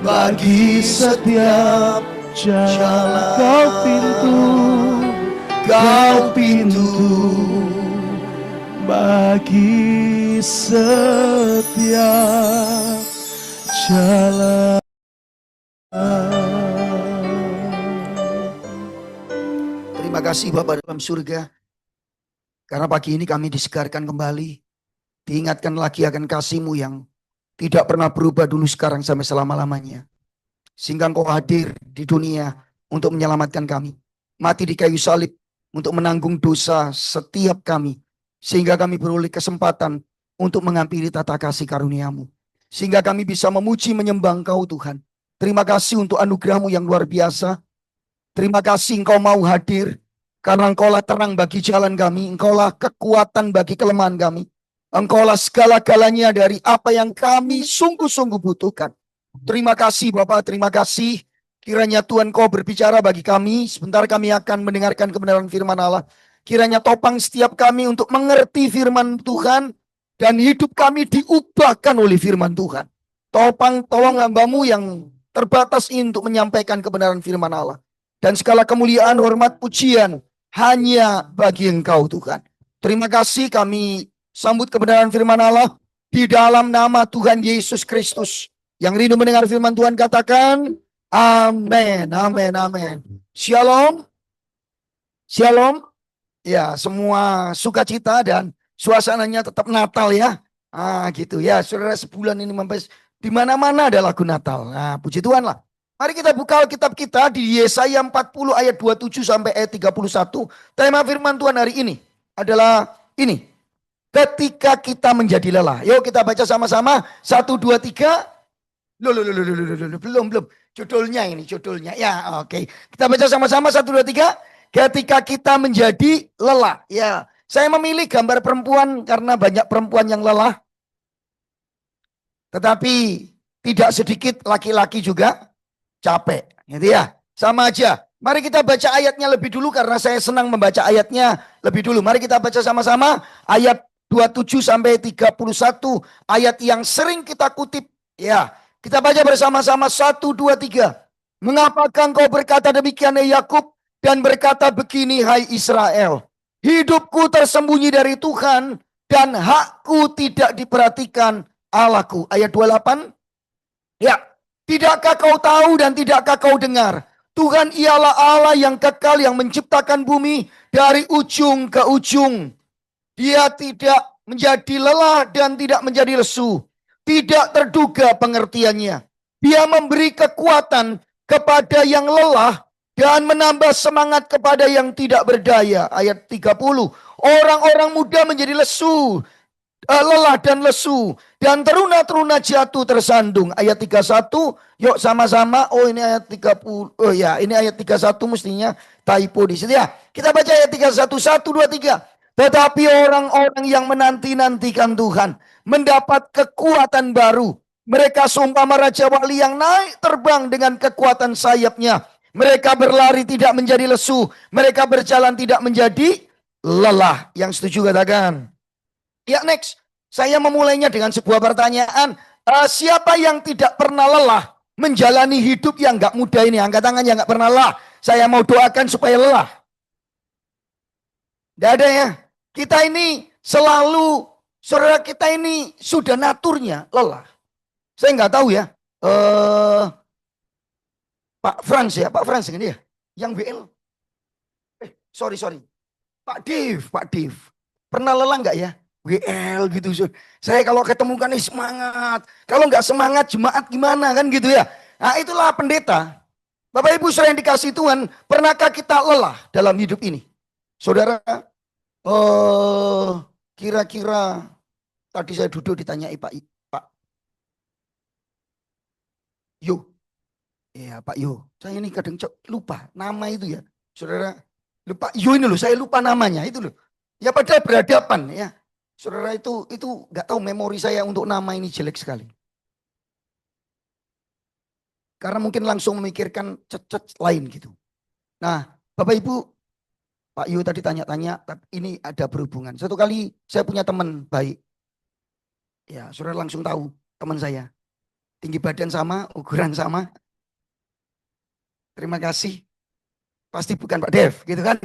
bagi setiap jalan. Kau pintu bagi setiap jalan. Terima kasih Bapa dalam surga, karena pagi ini kami disegarkan kembali, diingatkan lagi akan kasih-Mu yang tidak pernah berubah dulu, sekarang, sampai selama-lamanya. Sehingga Engkau hadir di dunia untuk menyelamatkan kami, mati di kayu salib untuk menanggung dosa setiap kami, sehingga kami beroleh kesempatan untuk mengampiri tata kasih karunia-Mu, sehingga kami bisa memuji menyembah Engkau Tuhan. Terima kasih untuk anugerah-Mu yang luar biasa. Terima kasih Engkau mau hadir, karena Engkaulah terang bagi jalan kami, Engkaulah kekuatan bagi kelemahan kami, Engkaulah segala-galanya dari apa yang kami sungguh-sungguh butuhkan. Terima kasih Bapak, terima kasih. Kiranya Tuhan Kau berbicara bagi kami. Sebentar kami akan mendengarkan kebenaran firman Allah. Kiranya topang setiap kami untuk mengerti firman Tuhan, dan hidup kami diubahkan oleh firman Tuhan. Topang, tolong hamba-Mu yang terbatas ini untuk menyampaikan kebenaran firman Allah. Dan segala kemuliaan, hormat, pujian hanya bagi Engkau Tuhan. Terima kasih, kami sambut kebenaran firman Allah di dalam nama Tuhan Yesus Kristus. Yang rindu mendengar firman Tuhan katakan amin, amin, amin. Shalom. Shalom. Ya, semua sukacita dan suasananya tetap Natal ya. Gitu ya, saudara, sebulan ini di mana-mana ada lagu Natal. Nah, puji Tuhan lah. Mari kita buka Alkitab kita di Yesaya 40 ayat 27 sampai ayat 31. Tema firman Tuhan hari ini adalah ini. Ketika kita menjadi lelah. Yuk kita baca sama-sama. 1, 2, 3. Belum. Judulnya ini, judulnya. Ya, oke. Kita baca sama-sama 1, 2, 3. Ketika kita menjadi lelah. Ya, saya memilih gambar perempuan karena banyak perempuan yang lelah. Tetapi tidak sedikit laki-laki juga capek. Gitu ya. Sama aja. Mari kita baca ayatnya lebih dulu karena saya senang membaca ayatnya lebih dulu. Mari kita baca sama-sama ayat 27 sampai 31. Ayat yang sering kita kutip. Ya, kita baca bersama-sama 1, 2, 3. Mengapakah engkau berkata demikian, hai Yakub, dan berkata begini, hai Israel, hidupku tersembunyi dari Tuhan dan hakku tidak diperhatikan Allahku. Ayat 28. Ya, tidakkah kau tahu dan tidakkah kau dengar? Tuhan ialah Allah yang kekal, yang menciptakan bumi dari ujung ke ujung. Dia tidak menjadi lelah dan tidak menjadi lesu. Tidak terduga pengertiannya. Dia memberi kekuatan kepada yang lelah dan menambah semangat kepada yang tidak berdaya. Ayat 30. Orang-orang muda menjadi lesu, lelah dan lesu, dan teruna-teruna jatuh tersandung. Ayat 31. Yuk sama-sama. Oh, ini ayat 30. Oh ya, ini ayat 31 mestinya typo di situ ya. Kita baca ayat 31. 1, 2, 3. Tetapi orang-orang yang menanti-nantikan Tuhan mendapat kekuatan baru. Mereka seumpama Raja Wali yang naik terbang dengan kekuatan sayapnya. Mereka berlari tidak menjadi lesu. Mereka berjalan tidak menjadi lelah. Yang setuju katakan. Ya, next. Saya memulainya dengan sebuah pertanyaan. Siapa yang tidak pernah lelah menjalani hidup yang gak mudah ini? Angkat tangan yang gak pernah lelah. Saya mau doakan supaya lelah. Tidak ada ya. Kita ini selalu, saudara kita ini sudah naturnya lelah. Saya nggak tahu ya. Pak Frans ya, Pak Frans ini ya. Yang BL. Sorry. Pak Dev. Pernah lelah nggak ya? WL gitu. Saya kalau ketemu kan semangat. Kalau nggak semangat jemaat gimana kan gitu ya. Nah itulah pendeta. Bapak Ibu saudara yang dikasih Tuhan, pernahkah kita lelah dalam hidup ini? Saudara, kira-kira tadi saya duduk ditanyai Pak Yo. Ya Pak Yo. Saya ini kadang lupa nama itu ya. Saudara, lupa Yo ini loh, saya lupa namanya itu loh. Ya padahal berhadapan ya. Saudara itu nggak tahu, memori saya untuk nama ini jelek sekali. Karena mungkin langsung memikirkan cet lain gitu. Nah, Bapak Ibu, Pak Yu tadi tanya-tanya, ini ada berhubungan. Satu kali saya punya teman baik. Ya, saudara langsung tahu teman saya. Tinggi badan sama, ukuran sama. Terima kasih. Pasti bukan Pak Dev, gitu kan?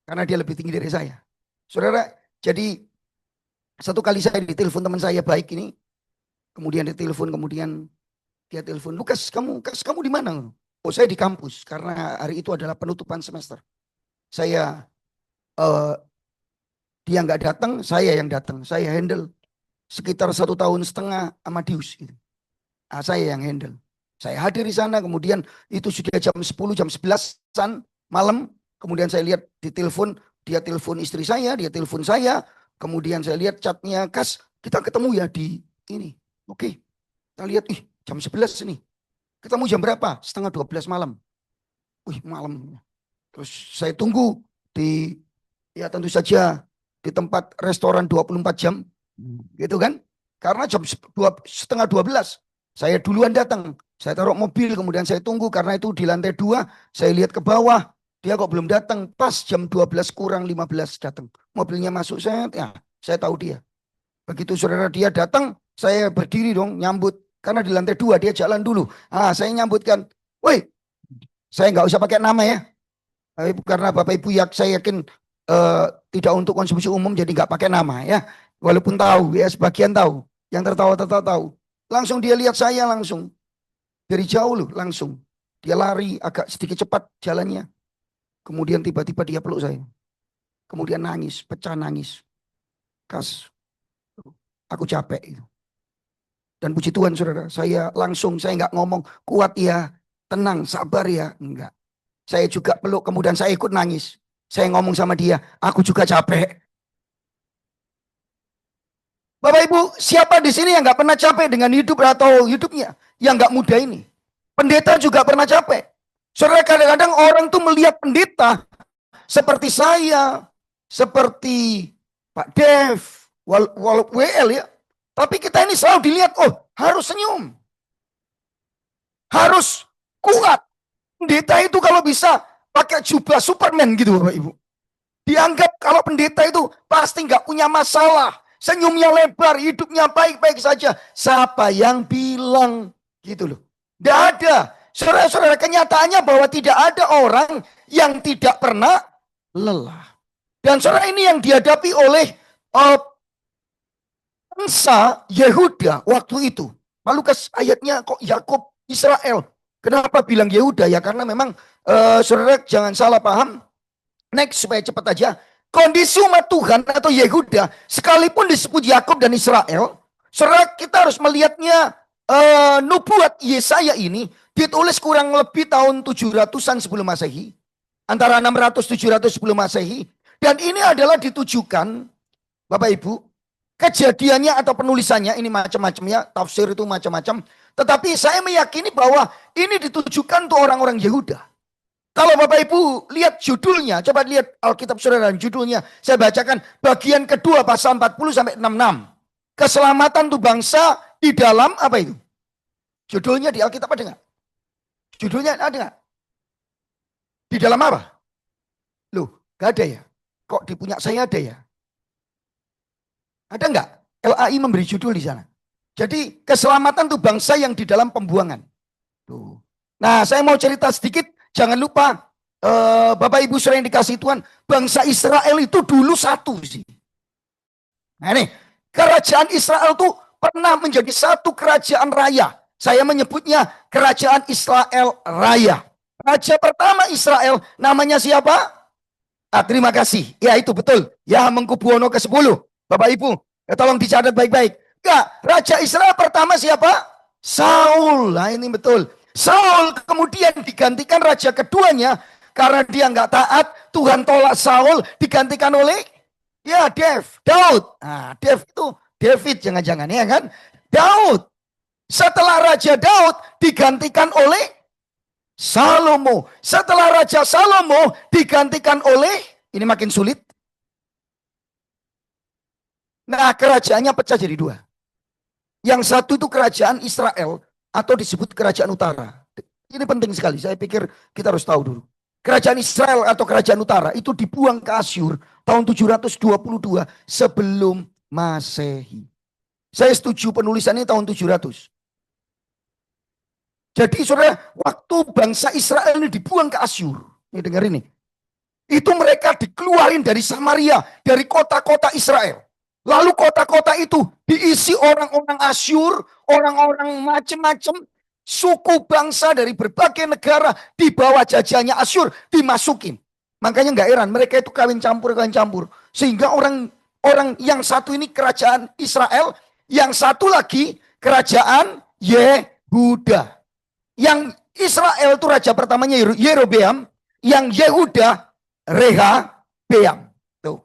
Karena dia lebih tinggi dari saya. Saudara, jadi satu kali saya ditelepon teman saya baik ini, kemudian ditelepon, kemudian dia telepon, Lukas, kamu di mana? Oh, saya di kampus karena hari itu adalah penutupan semester. Saya dia nggak datang, saya yang datang. Saya handle sekitar 1,5 tahun Amadeus. Gitu. Nah, saya yang handle. Saya hadir di sana, kemudian itu sudah jam 10, jam 11-an malam. Kemudian saya lihat di telepon, dia telepon istri saya, dia telepon saya. Kemudian saya lihat chatnya, Kas, kita ketemu ya di ini. Oke, kita lihat, jam 11 ini. Ketemu jam berapa? 11:30 malam. Malam. Terus saya tunggu di, ya tentu saja di tempat restoran 24 jam. Gitu kan? Karena jam 11:30 saya duluan datang. Saya taruh mobil, kemudian saya tunggu karena itu di lantai 2. Saya lihat ke bawah, dia kok belum datang. Pas jam 12 kurang 15 datang. Mobilnya masuk, saya tahu dia. Begitu saudara dia datang, saya berdiri dong nyambut. Karena di lantai 2 dia jalan dulu. Saya nyambutkan, woi, saya nggak usah pakai nama ya. Karena Bapak Ibu saya yakin tidak untuk konsumsi umum jadi nggak pakai nama ya. Walaupun tahu ya, sebagian tahu. Yang tertawa tahu. Langsung dia lihat saya langsung. Dari jauh loh langsung. Dia lari agak sedikit cepat jalannya. Kemudian tiba-tiba dia peluk saya. Kemudian nangis, pecah nangis. Kas, aku capek. Dan puji Tuhan saudara, saya nggak ngomong kuat ya, tenang, sabar ya. Enggak. Saya juga peluk, kemudian saya ikut nangis. Saya ngomong sama dia, aku juga capek. Bapak Ibu, siapa di sini yang nggak pernah capek dengan hidup atau hidupnya yang nggak mudah ini? Pendeta juga pernah capek. Saudara, kadang-kadang orang tuh melihat pendeta seperti saya, seperti Pak Dev, WL ya. Tapi kita ini selalu dilihat, harus senyum, harus kuat. Pendeta itu kalau bisa pakai jubah Superman gitu Bapak Ibu. Dianggap kalau pendeta itu pasti nggak punya masalah. Senyumnya lebar, hidupnya baik-baik saja. Siapa yang bilang gitu loh. Tidak ada. Saudara-saudara, kenyataannya bahwa tidak ada orang yang tidak pernah lelah. Dan saudara, ini yang dihadapi oleh bangsa Yehuda waktu itu. Lalu ayatnya kok Yakub Israel. Kenapa bilang Yehuda? Ya karena memang saudara jangan salah paham. Next supaya cepat aja. Kondisi umat Tuhan atau Yehuda, sekalipun disebut Yakub dan Israel, saudara kita harus melihatnya nubuat Yesaya ini ditulis kurang lebih tahun 700-an sebelum Masehi, antara 600-700 sebelum Masehi, dan ini adalah ditujukan, Bapak Ibu, kejadiannya atau penulisannya ini macam-macam ya, tafsir itu macam-macam, tetapi saya meyakini bahwa ini ditujukan untuk orang-orang Yehuda. Kalau Bapak Ibu lihat judulnya, coba lihat Alkitab saudara dan judulnya. Saya bacakan bagian kedua pasal 40-66. Keselamatan tuh bangsa di dalam apa itu? Judulnya di Alkitab ada nggak? Judulnya ada nggak? Di dalam apa? Loh, gak ada ya? Kok di punya saya ada ya? Ada nggak? LAI memberi judul di sana. Jadi keselamatan tuh bangsa yang di dalam pembuangan. Tuh. Nah, saya mau cerita sedikit. Jangan lupa, Bapak Ibu saudara yang dikasih Tuhan, bangsa Israel itu dulu satu sih. Nah ini, kerajaan Israel itu pernah menjadi satu kerajaan raya. Saya menyebutnya kerajaan Israel raya. Raja pertama Israel namanya siapa? Terima kasih. Ya itu betul. Ya Mangkubuwono ke-10. Bapak Ibu, tolong dicatat baik-baik. Ya, Raja Israel pertama siapa? Saul. Nah ini betul. Saul kemudian digantikan raja keduanya karena dia nggak taat, Tuhan tolak Saul, digantikan oleh Daud. Nah, David jangan-jangan ya kan? Daud. Setelah Raja Daud digantikan oleh Salomo. Setelah Raja Salomo digantikan oleh, ini makin sulit. Nah, kerajaannya pecah jadi dua. Yang satu itu kerajaan Israel atau disebut kerajaan utara. Ini penting sekali, saya pikir kita harus tahu dulu. Kerajaan Israel atau kerajaan utara itu dibuang ke Asyur tahun 722 sebelum Masehi. Saya setuju penulisannya tahun 700. Jadi saudara, waktu bangsa Israel ini dibuang ke Asyur. Ini dengar ini. Itu mereka dikeluarin dari Samaria, dari kota-kota Israel. Lalu kota-kota itu diisi orang-orang Asyur, orang-orang macam-macam, suku bangsa dari berbagai negara di bawah jajahannya Asyur dimasukin. Makanya nggak heran, mereka itu kawin campur. Sehingga orang yang satu ini kerajaan Israel, yang satu lagi kerajaan Yehuda. Yang Israel itu raja pertamanya Yerobeam, yang Yehuda Rehabeam. Tuh.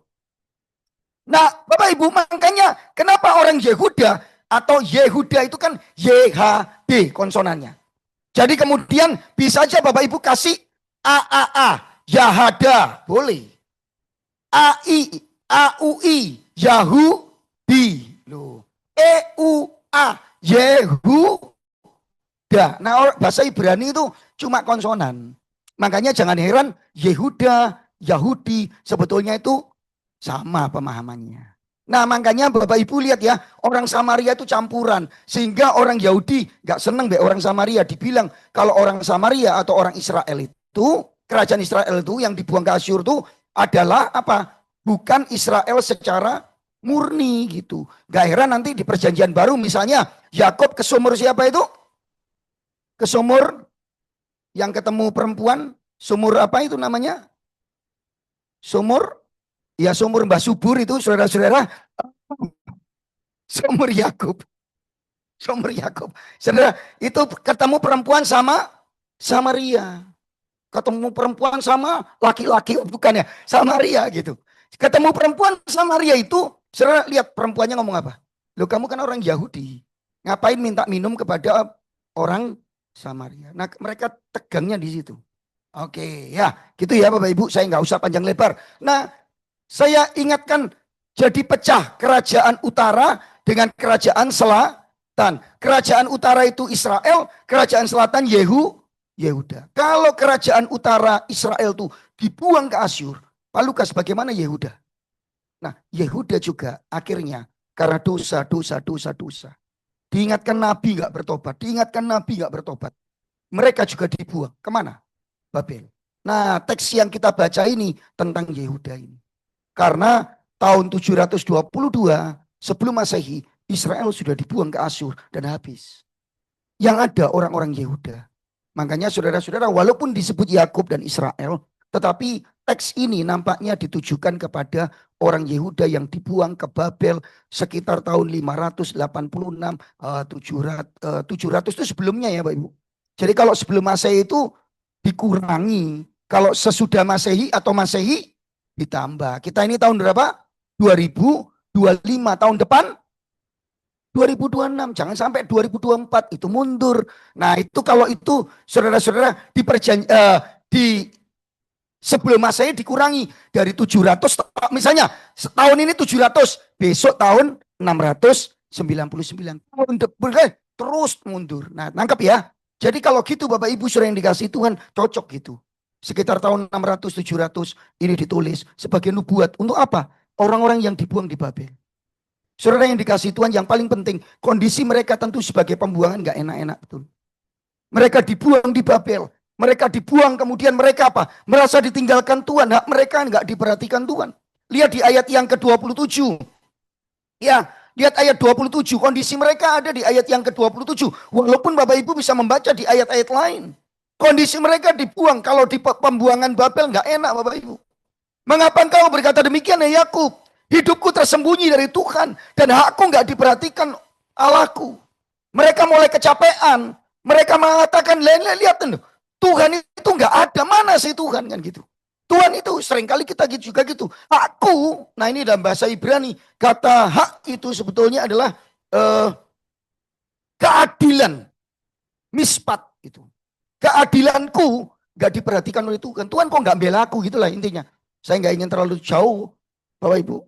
Nah, Bapak Ibu, makanya kenapa orang Yehuda atau Yehuda itu kan YHD konsonannya. Jadi kemudian bisa aja Bapak Ibu kasih AAA, Yahada, boleh. AI, AUI, Yahudi. Loh. EUA, Yehuda. Nah, bahasa Ibrani itu cuma konsonan. Makanya jangan heran Yehuda, Yahudi sebetulnya itu sama pemahamannya. Nah, makanya Bapak Ibu lihat ya, orang Samaria itu campuran. Sehingga orang Yahudi gak seneng be orang Samaria. Dibilang kalau orang Samaria atau orang Israel itu, kerajaan Israel itu yang dibuang ke Asyur itu adalah apa? Bukan Israel secara murni gitu. Gak heran nanti di perjanjian baru misalnya Yakub ke sumur siapa itu? Ke sumur yang ketemu perempuan, sumur apa itu namanya? Sumur, ya sumur Mbah Subur itu saudara-saudara. Sumur Yakub. Sumur Yakub. Saudara, itu ketemu perempuan sama Samaria. Ketemu perempuan sama laki-laki, bukan ya? Samaria gitu. Ketemu perempuan Samaria itu, saudara lihat perempuannya ngomong apa? Loh, kamu kan orang Yahudi. Ngapain minta minum kepada orang Samaria. Nah, mereka tegangnya di situ. Oke, ya, gitu ya Bapak Ibu, saya nggak usah panjang lebar. Nah, saya ingatkan jadi pecah kerajaan utara dengan kerajaan selatan. Kerajaan utara itu Israel, kerajaan selatan Yehuda. Kalau kerajaan utara Israel itu dibuang ke Asyur, Pak Lukas bagaimana Yehuda? Nah, Yehuda juga akhirnya karena dosa. Diingatkan Nabi nggak bertobat. Mereka juga dibuang. Kemana? Babel. Nah, teks yang kita baca ini tentang Yehuda ini. Karena tahun 722 sebelum Masehi, Israel sudah dibuang ke Asyur dan habis. Yang ada orang-orang Yehuda. Makanya saudara-saudara, walaupun disebut Yakub dan Israel, tetapi teks ini nampaknya ditujukan kepada orang Yehuda yang dibuang ke Babel sekitar tahun 586, 700 itu sebelumnya ya Pak Ibu. Jadi kalau sebelum Masehi itu dikurangi, kalau sesudah Masehi atau Masehi ditambah. Kita ini tahun berapa? 2025, tahun depan 2026, jangan sampai 2024 itu mundur. Nah itu kalau itu saudara-saudara di sebelum Masehi dikurangi dari 700, misalnya tahun ini 700, besok tahun 699, tahun depan terus mundur. Nah nangkep ya. Jadi kalau gitu Bapak Ibu saudara yang dikasih Tuhan cocok gitu. Sekitar tahun 600-700 ini ditulis sebagai nubuat untuk apa? Orang-orang yang dibuang di Babel. Saudara yang dikasih Tuhan, yang paling penting kondisi mereka tentu sebagai pembuangan gak enak-enak betul. Mereka dibuang di Babel. Mereka dibuang kemudian mereka apa? Merasa ditinggalkan Tuhan. Hak mereka gak diperhatikan Tuhan. Lihat di ayat yang ke-27. Ya, lihat ayat 27. Kondisi mereka ada di ayat yang ke-27. Walaupun Bapak Ibu bisa membaca di ayat-ayat lain. Kondisi mereka dibuang. Kalau di pembuangan Babel gak enak Bapak Ibu. Mengapa engkau berkata demikian ya Yakub? Hidupku tersembunyi dari Tuhan dan hakku nggak diperhatikan Allahku. Mereka mulai kecapean. Mereka mengatakan, lihat Tuhan itu nggak ada, mana sih Tuhan kan gitu. Tuhan itu seringkali kita juga gitu. Hakku, nah ini dalam bahasa Ibrani kata hak itu sebetulnya adalah keadilan, mispat itu. Keadilanku nggak diperhatikan oleh Tuhan. Tuhan kok nggak bela aku gitulah intinya. Saya nggak ingin terlalu jauh, Bapak Ibu.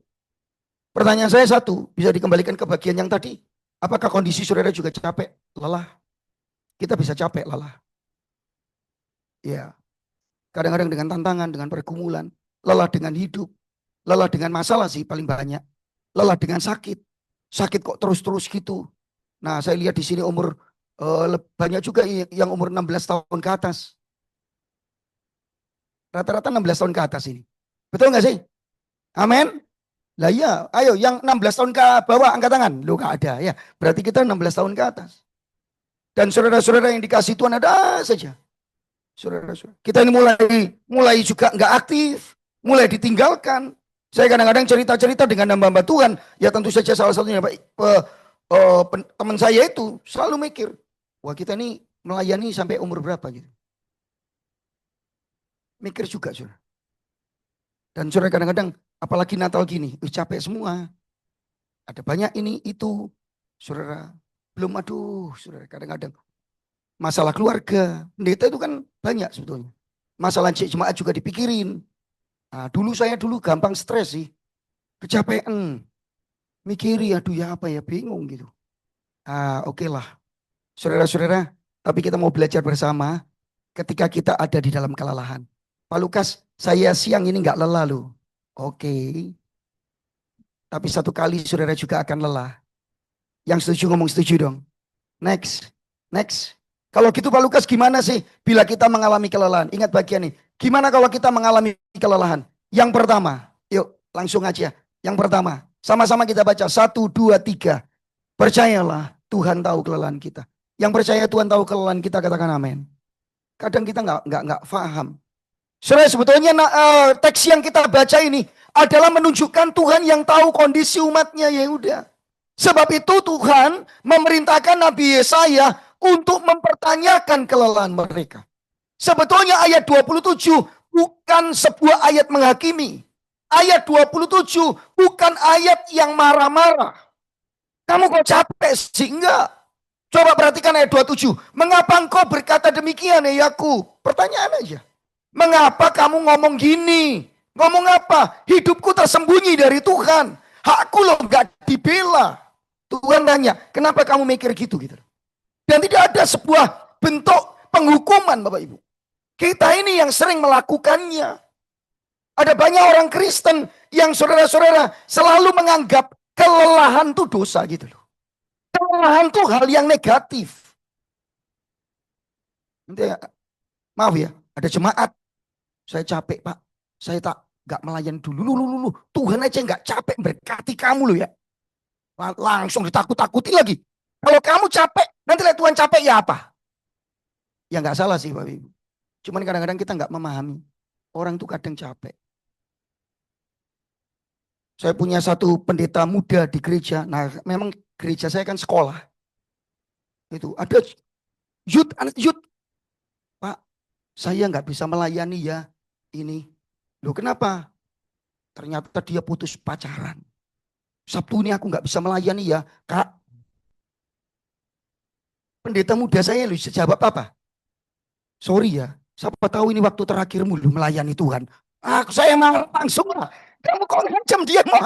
Pertanyaan saya satu, bisa dikembalikan ke bagian yang tadi. Apakah kondisi saudara juga capek, lelah? Kita bisa capek, lelah. Ya, kadang-kadang dengan tantangan, dengan pergumulan, lelah dengan hidup, lelah dengan masalah sih paling banyak, lelah dengan sakit. sakit kok terus-terus gitu. Nah, saya lihat di sini umur banyak juga yang umur 16 tahun ke atas. Rata-rata 16 tahun ke atas ini. Betul nggak sih? Amin. Lah iya, ayo yang 16 tahun ke bawah angkat tangan. Lu gak ada ya. Berarti kita 16 tahun ke atas. Dan saudara-saudara yang dikasih Tuhan ada saja. Saudara-saudara. Kita ini mulai juga nggak aktif, mulai ditinggalkan. Saya kadang-kadang cerita-cerita dengan hamba-hamba Tuhan, ya tentu saja salah satunya teman saya itu selalu mikir, wah kita ini melayani sampai umur berapa gitu. Mikir juga, saudara. Dan saudara kadang-kadang, apalagi Natal gini, capek semua. Ada banyak ini, itu. Saudara, belum aduh, saudara kadang-kadang. Masalah keluarga, pendeta itu kan banyak sebetulnya. Masalah jemaat juga dipikirin. Nah, saya dulu gampang stres sih. Kecapean. Mikiri, aduh ya apa ya, bingung gitu. Oke lah. Saudara-saudara, tapi kita mau belajar bersama ketika kita ada di dalam kelelahan. Pak Lukas, saya siang ini nggak lelah loh. Oke. Tapi satu kali saudara juga akan lelah. Yang setuju ngomong setuju dong. Next. Kalau gitu Pak Lukas gimana sih bila kita mengalami kelelahan? Ingat bagian ini. Gimana kalau kita mengalami kelelahan? Yang pertama, yuk langsung aja. Yang pertama, sama-sama kita baca. 1, 2, 3. Percayalah Tuhan tahu kelelahan kita. Yang percaya Tuhan tahu kelelahan kita, katakan amin. Kadang kita nggak paham. Saudara, sebetulnya teks yang kita baca ini adalah menunjukkan Tuhan yang tahu kondisi umatnya, ya udah. Sebab itu Tuhan memerintahkan Nabi Yesaya untuk mempertanyakan kelelahan mereka. Sebetulnya ayat 27 bukan sebuah ayat menghakimi. Ayat 27 bukan ayat yang marah-marah. Kamu kok capek sih? Enggak. Coba perhatikan ayat 27. Mengapa engkau berkata demikian, ya Yakub? Pertanyaan aja. Mengapa kamu ngomong gini? Ngomong apa? Hidupku tersembunyi dari Tuhan. Hakku loh gak dibela. Tuhan tanya, kenapa kamu mikir gitu? Dan tidak ada sebuah bentuk penghukuman, Bapak Ibu. Kita ini yang sering melakukannya. Ada banyak orang Kristen yang saudara-saudara selalu menganggap kelelahan itu dosa gitu loh. Kelelahan itu hal yang negatif. Nanti, maaf ya, ada jemaat. Saya capek Pak, saya gak melayan dulu. Lu. Tuhan aja gak capek berkati kamu loh ya. Langsung ditakut-takuti lagi. Kalau kamu capek, nanti lihat Tuhan capek ya apa? Ya gak salah sih Bapak Ibu. Cuman kadang-kadang kita gak memahami. Orang tuh kadang capek. Saya punya satu pendeta muda di gereja. Nah memang gereja saya kan sekolah. Itu ada anak youth. Pak, saya nggak bisa melayani ya ini. Loh kenapa? Ternyata dia putus pacaran. Sabtu ini aku nggak bisa melayani ya, Kak. Pendeta muda saya lu jawab apa? Sorry ya, siapa tahu ini waktu terakhirmu lu melayani Tuhan. Saya langsung lah. Kamu kok ngancam dia mau?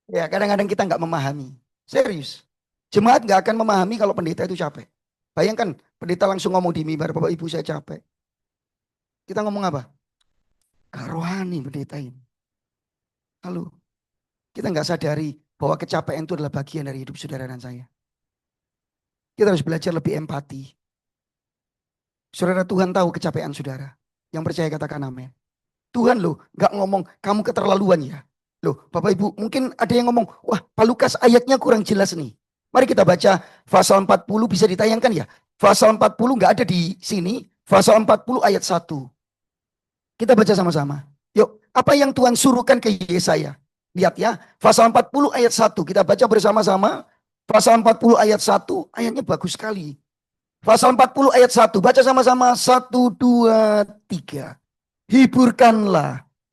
Ya kadang-kadang kita nggak memahami. Serius. Jemaat nggak akan memahami kalau pendeta itu capek. Bayangkan pendeta langsung ngomong di mimbar, Bapak Ibu saya capek. Kita ngomong apa? Gak rohani pendeta ini. Lalu kita nggak sadari bahwa kecapean itu adalah bagian dari hidup saudara dan saya. Kita harus belajar lebih empati. Saudara, Tuhan tahu kecapean saudara. Yang percaya katakan amin. Tuhan loh nggak ngomong kamu keterlaluan ya. Loh Bapak Ibu mungkin ada yang ngomong, wah Pak Lukas ayatnya kurang jelas nih. Mari kita baca pasal 40, bisa ditayangkan ya. Pasal 40 nggak ada di sini. Pasal 40 ayat 1. Kita baca sama-sama. Yuk, apa yang Tuhan suruhkan ke Yesaya? Lihat ya, pasal 40 ayat 1. Kita baca bersama-sama. Pasal 40 ayat 1, ayatnya bagus sekali. Pasal 40 ayat 1, baca sama-sama. 1, 2, 3.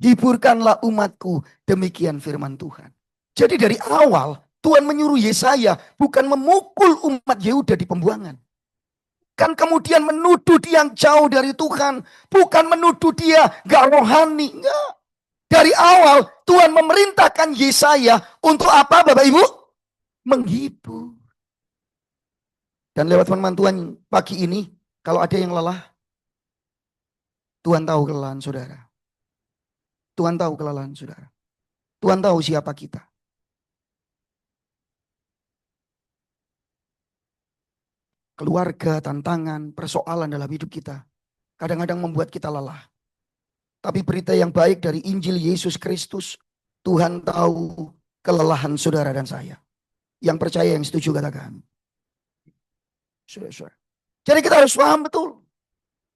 Hiburkanlah umatku. Demikian firman Tuhan. Jadi dari awal, Tuhan menyuruh Yesaya bukan memukul umat Yehuda di pembuangan. Kan kemudian menuduh dia yang jauh dari Tuhan. Bukan menuduh dia gak rohani. Enggak. Dari awal Tuhan memerintahkan Yesaya untuk apa Bapak Ibu? Menghibur. Dan lewat firman Tuhan pagi ini, kalau ada yang lelah, Tuhan tahu kelelahan saudara. Tuhan tahu kelelahan saudara. Tuhan tahu siapa kita. keluarga, tantangan, persoalan dalam hidup kita kadang-kadang membuat kita lelah. Tapi berita yang baik dari Injil Yesus Kristus, Tuhan tahu kelelahan saudara dan saya. Yang percaya, yang setuju katakan. Saudara-saudara. Jadi kita harus paham betul.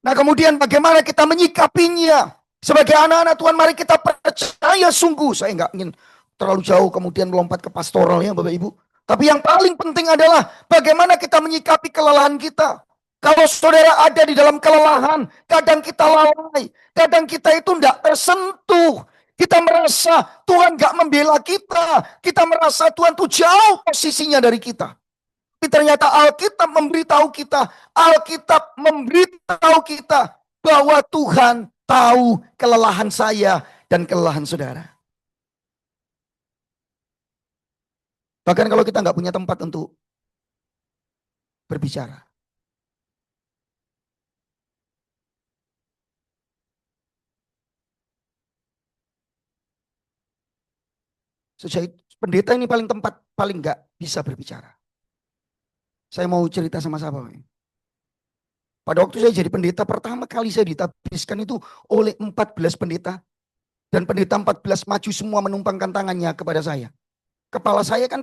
Nah kemudian bagaimana kita menyikapinya. Sebagai anak-anak Tuhan mari kita percaya sungguh. Saya nggak ingin terlalu jauh kemudian melompat ke pastoral ya Bapak Ibu. Tapi yang paling penting adalah bagaimana kita menyikapi kelelahan kita. Kalau saudara ada di dalam kelelahan, kadang kita lalai. Kadang kita itu tidak tersentuh. Kita merasa Tuhan nggak membela kita. Kita merasa Tuhan tuh jauh posisinya dari kita. Tapi ternyata Alkitab memberitahu kita bahwa Tuhan tahu kelelahan saya dan kelelahan saudara. Bahkan kalau kita nggak punya tempat untuk berbicara. Sejak pendeta ini paling nggak bisa berbicara. Saya mau cerita sama siapa? Pada waktu saya jadi pendeta, pertama kali saya ditabiskan itu oleh 14 pendeta. Dan pendeta 14 maju semua menumpangkan tangannya kepada saya. Kepala saya kan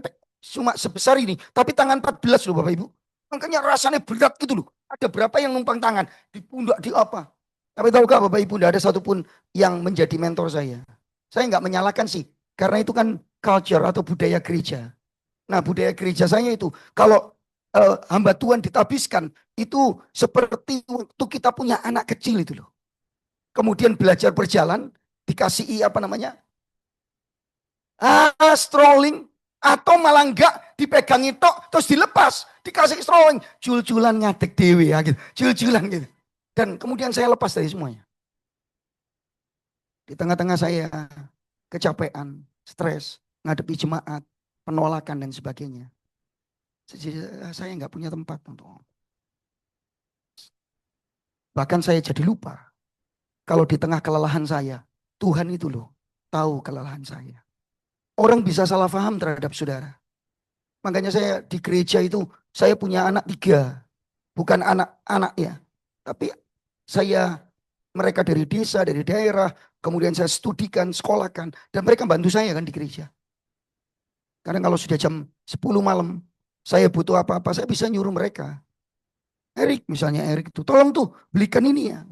cuma sebesar ini, tapi tangan 14 loh Bapak Ibu. Makanya rasanya berat gitu loh. Ada berapa yang numpang tangan? Di pundak, di apa? Tapi tahukah Bapak Ibu, tidak ada satupun yang menjadi mentor saya. Saya nggak menyalahkan sih, karena itu kan culture atau budaya gereja. Nah budaya gereja saya itu, kalau hamba Tuhan ditabiskan, itu seperti waktu kita punya anak kecil itu loh. Kemudian belajar berjalan, dikasih strolling, atau malah enggak dipegang itu terus dilepas, dikasih strolling, jul-julan ngadek dewe ya gitu, jul-julan gitu. Dan kemudian saya lepas dari semuanya. Di tengah-tengah saya kecapean, stres, ngadepi jemaat, penolakan dan sebagainya. Saya nggak punya tempat untuk. Bahkan saya jadi lupa kalau di tengah kelelahan saya, Tuhan itu loh tahu kelelahan saya. Orang bisa salah paham terhadap saudara. Makanya saya di gereja itu saya punya anak 3, bukan anak-anak ya, tapi mereka dari desa, dari daerah, kemudian saya studikan, sekolahkan, dan mereka bantu saya kan di gereja. Karena kalau sudah jam 10 malam, saya butuh apa-apa, saya bisa nyuruh mereka. Erik itu, tolong tuh belikan ini ya.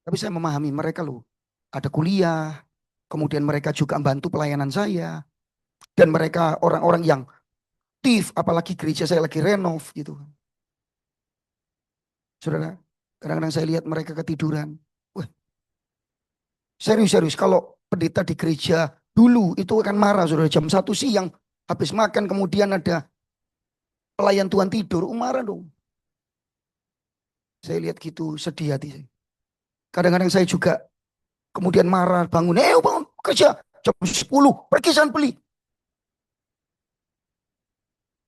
Tapi saya memahami mereka loh, ada kuliah, kemudian mereka juga bantu pelayanan saya. Dan mereka orang-orang yang aktif, apalagi gereja saya lagi renov gitu. Saudara, kadang-kadang saya lihat mereka ketiduran. Wah, serius, kalau pendeta di gereja dulu itu akan marah, saudara, jam 1 siang, habis makan kemudian ada pelayan Tuhan tidur, marah dong. Saya lihat gitu, sedih hati saya. Kadang-kadang saya juga kemudian marah, bangun kerja, jam 10, pergi sana beli.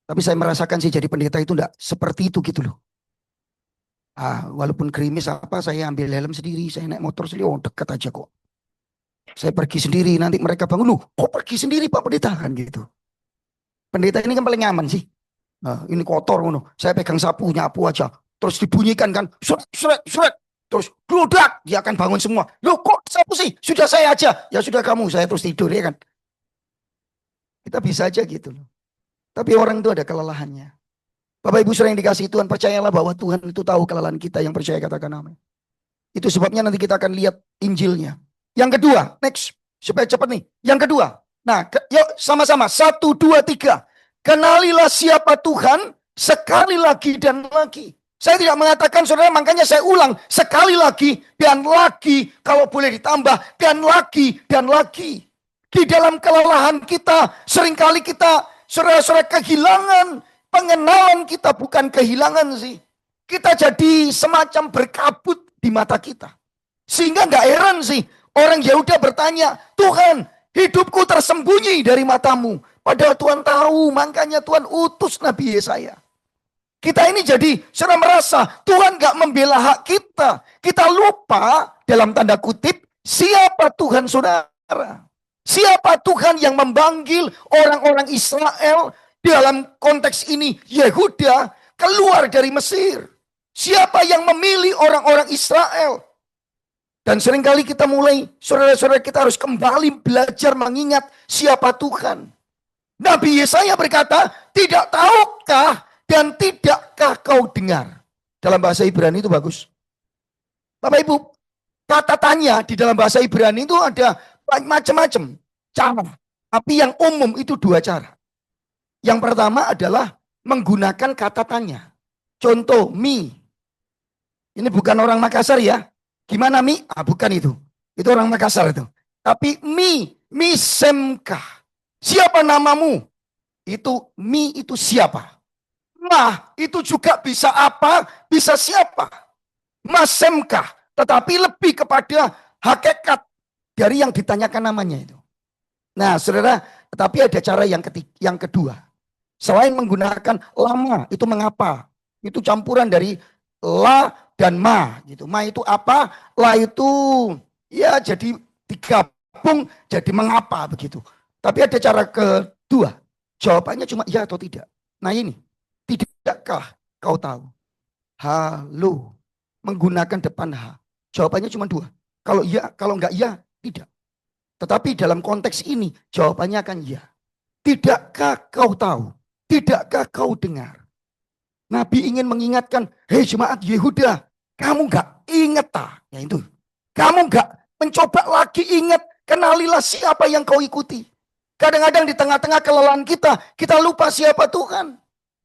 Tapi saya merasakan sih jadi pendeta itu enggak seperti itu gitu loh. Walaupun gerimis saya ambil helm sendiri, saya naik motor sendiri, dekat aja kok. Saya pergi sendiri, nanti mereka bangun, kok pergi sendiri Pak Pendeta kan gitu. Pendeta ini kan paling nyaman sih. Nah, ini kotor, saya pegang sapu, nyapu aja. Terus dibunyikan kan, surat. Terus bludak, dia akan bangun semua. Loh kok sapu sih? Sudah saya aja. Ya sudah kamu, saya terus tidur ya kan. Kita bisa aja gitu loh. Tapi orang itu ada kelelahannya. Bapak Ibu saudara yang dikasihi Tuhan, percayalah bahwa Tuhan itu tahu kelelahan kita, yang percaya katakan amin. Itu sebabnya nanti kita akan lihat Injilnya. Yang kedua, next, supaya cepat nih. Yang kedua, nah yuk sama-sama, 1, 2, 3. Kenalilah siapa Tuhan sekali lagi dan lagi. Saya tidak mengatakan saudara, makanya saya ulang sekali lagi dan lagi, kalau boleh ditambah dan lagi dan lagi. Di dalam kelelahan kita, seringkali kita saudara-saudara kehilangan pengenalan kita, bukan kehilangan sih. Kita jadi semacam berkabut di mata kita. Sehingga nggak heran sih orang Yehuda bertanya, Tuhan, hidupku tersembunyi dari matamu. Padahal Tuhan tahu, makanya Tuhan utus Nabi Yesaya. Kita ini jadi sudah merasa Tuhan gak membela hak kita. Kita lupa dalam tanda kutip siapa Tuhan saudara. Siapa Tuhan yang memanggil orang-orang Israel dalam konteks ini Yehuda. keluar dari Mesir? Siapa yang memilih orang-orang Israel? Dan seringkali kita mulai, saudara-saudara, kita harus kembali belajar mengingat siapa Tuhan. Nabi Yesaya berkata, tidak tahukah dan tidakkah kau dengar? Dalam bahasa Ibrani itu bagus. Bapak Ibu, kata tanya di dalam bahasa Ibrani itu ada macam-macam cara. Tapi yang umum itu dua cara. Yang pertama adalah menggunakan kata tanya. Contoh, mi. Ini bukan orang Makassar ya. Gimana mi? Bukan itu. Itu orang Makassar itu. Tapi mi semka. Siapa namamu? Itu mi itu siapa? Mah itu juga bisa apa? Bisa siapa? Masemka. Tetapi lebih kepada hakikat dari yang ditanyakan namanya itu. Nah, saudara, tetapi ada cara yang kedua. Selain menggunakan lama, itu mengapa? Itu campuran dari la dan ma gitu. Ma itu apa? La itu ya jadi digabung jadi mengapa begitu. Tapi ada cara kedua. Jawabannya cuma ya atau tidak. Nah ini, tidakkah kau tahu? Halo. Menggunakan depan ha. Jawabannya cuma dua. Kalau ya, kalau enggak ya, tidak. Tetapi dalam konteks ini jawabannya akan ya. Tidakkah kau tahu? Tidakkah kau dengar? Nabi ingin mengingatkan, hei jemaat Yehuda, kamu gak ingat tak? Ya itu. Kamu gak mencoba lagi ingat, kenalilah siapa yang kau ikuti. Kadang-kadang di tengah-tengah kelelahan kita lupa siapa Tuhan.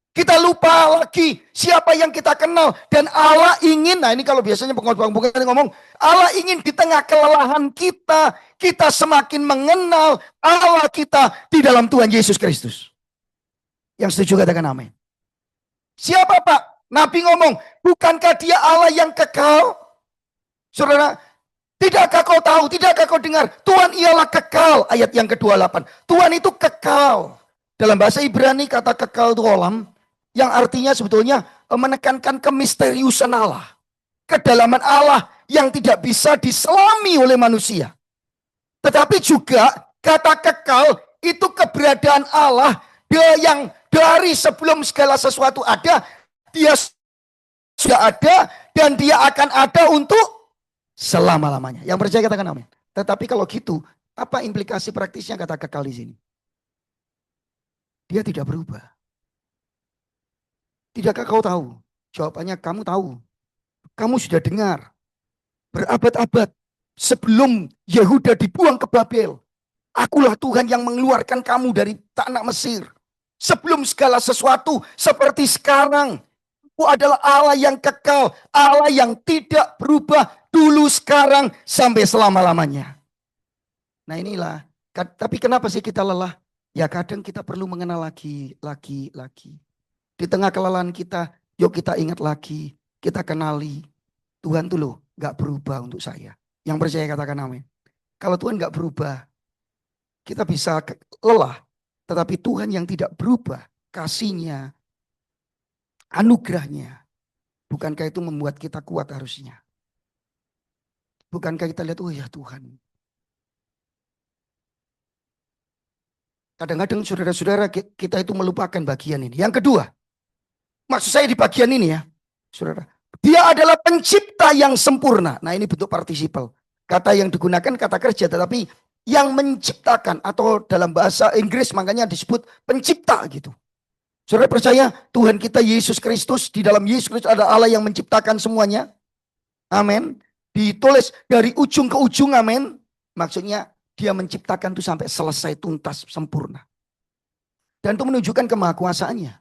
Kita lupa lagi siapa yang kita kenal. Dan Allah ingin, nah ini kalau biasanya pengkhotbah ngomong, Allah ingin di tengah kelelahan kita semakin mengenal Allah kita di dalam Tuhan Yesus Kristus. Yang setuju katakan amin. Siapa Pak? Nabi ngomong, bukankah dia Allah yang kekal? Saudara, tidakkah kau tahu, tidakkah kau dengar? Tuhan ialah kekal, ayat yang ke-28. Tuhan itu kekal. Dalam bahasa Ibrani kata kekal itu olam, yang artinya sebetulnya menekankan kemisteriusan Allah. Kedalaman Allah yang tidak bisa diselami oleh manusia. Tetapi juga kata kekal itu keberadaan Allah yang dari sebelum segala sesuatu ada, dia sudah ada dan dia akan ada untuk selama-lamanya. Yang percaya katakan amin. Tetapi kalau gitu, apa implikasi praktisnya kata kekal di sini? Dia tidak berubah. Tidakkah kau tahu? Jawabannya kamu tahu. Kamu sudah dengar. Berabad-abad sebelum Yehuda dibuang ke Babel, akulah Tuhan yang mengeluarkan kamu dari tanah Mesir. Sebelum segala sesuatu seperti sekarang, aku adalah Allah yang kekal, Allah yang tidak berubah dulu, sekarang, sampai selama-lamanya. Nah inilah, tapi kenapa sih kita lelah? Ya kadang kita perlu mengenal lagi. Di tengah kelelahan kita, yuk kita ingat lagi, kita kenali. Tuhan tuh loh gak berubah untuk saya. Yang percaya katakan amin. Kalau Tuhan gak berubah, kita bisa lelah. Tetapi Tuhan yang tidak berubah, kasih-Nya, anugerah-Nya, bukankah itu membuat kita kuat harusnya? Bukankah kita lihat, oh ya Tuhan. Kadang-kadang saudara-saudara kita itu melupakan bagian ini. Yang kedua, maksud saya di bagian ini ya, saudara. Dia adalah pencipta yang sempurna. Nah ini bentuk partisipal. Kata yang digunakan kata kerja, tetapi yang menciptakan, atau dalam bahasa Inggris makanya disebut pencipta gitu. Saudara percaya Tuhan kita Yesus Kristus, di dalam Yesus Kristus ada Allah yang menciptakan semuanya? Amin. Ditulis dari ujung ke ujung, amin. Maksudnya dia menciptakan itu sampai selesai, tuntas, sempurna. Dan itu menunjukkan kemahakuasaannya.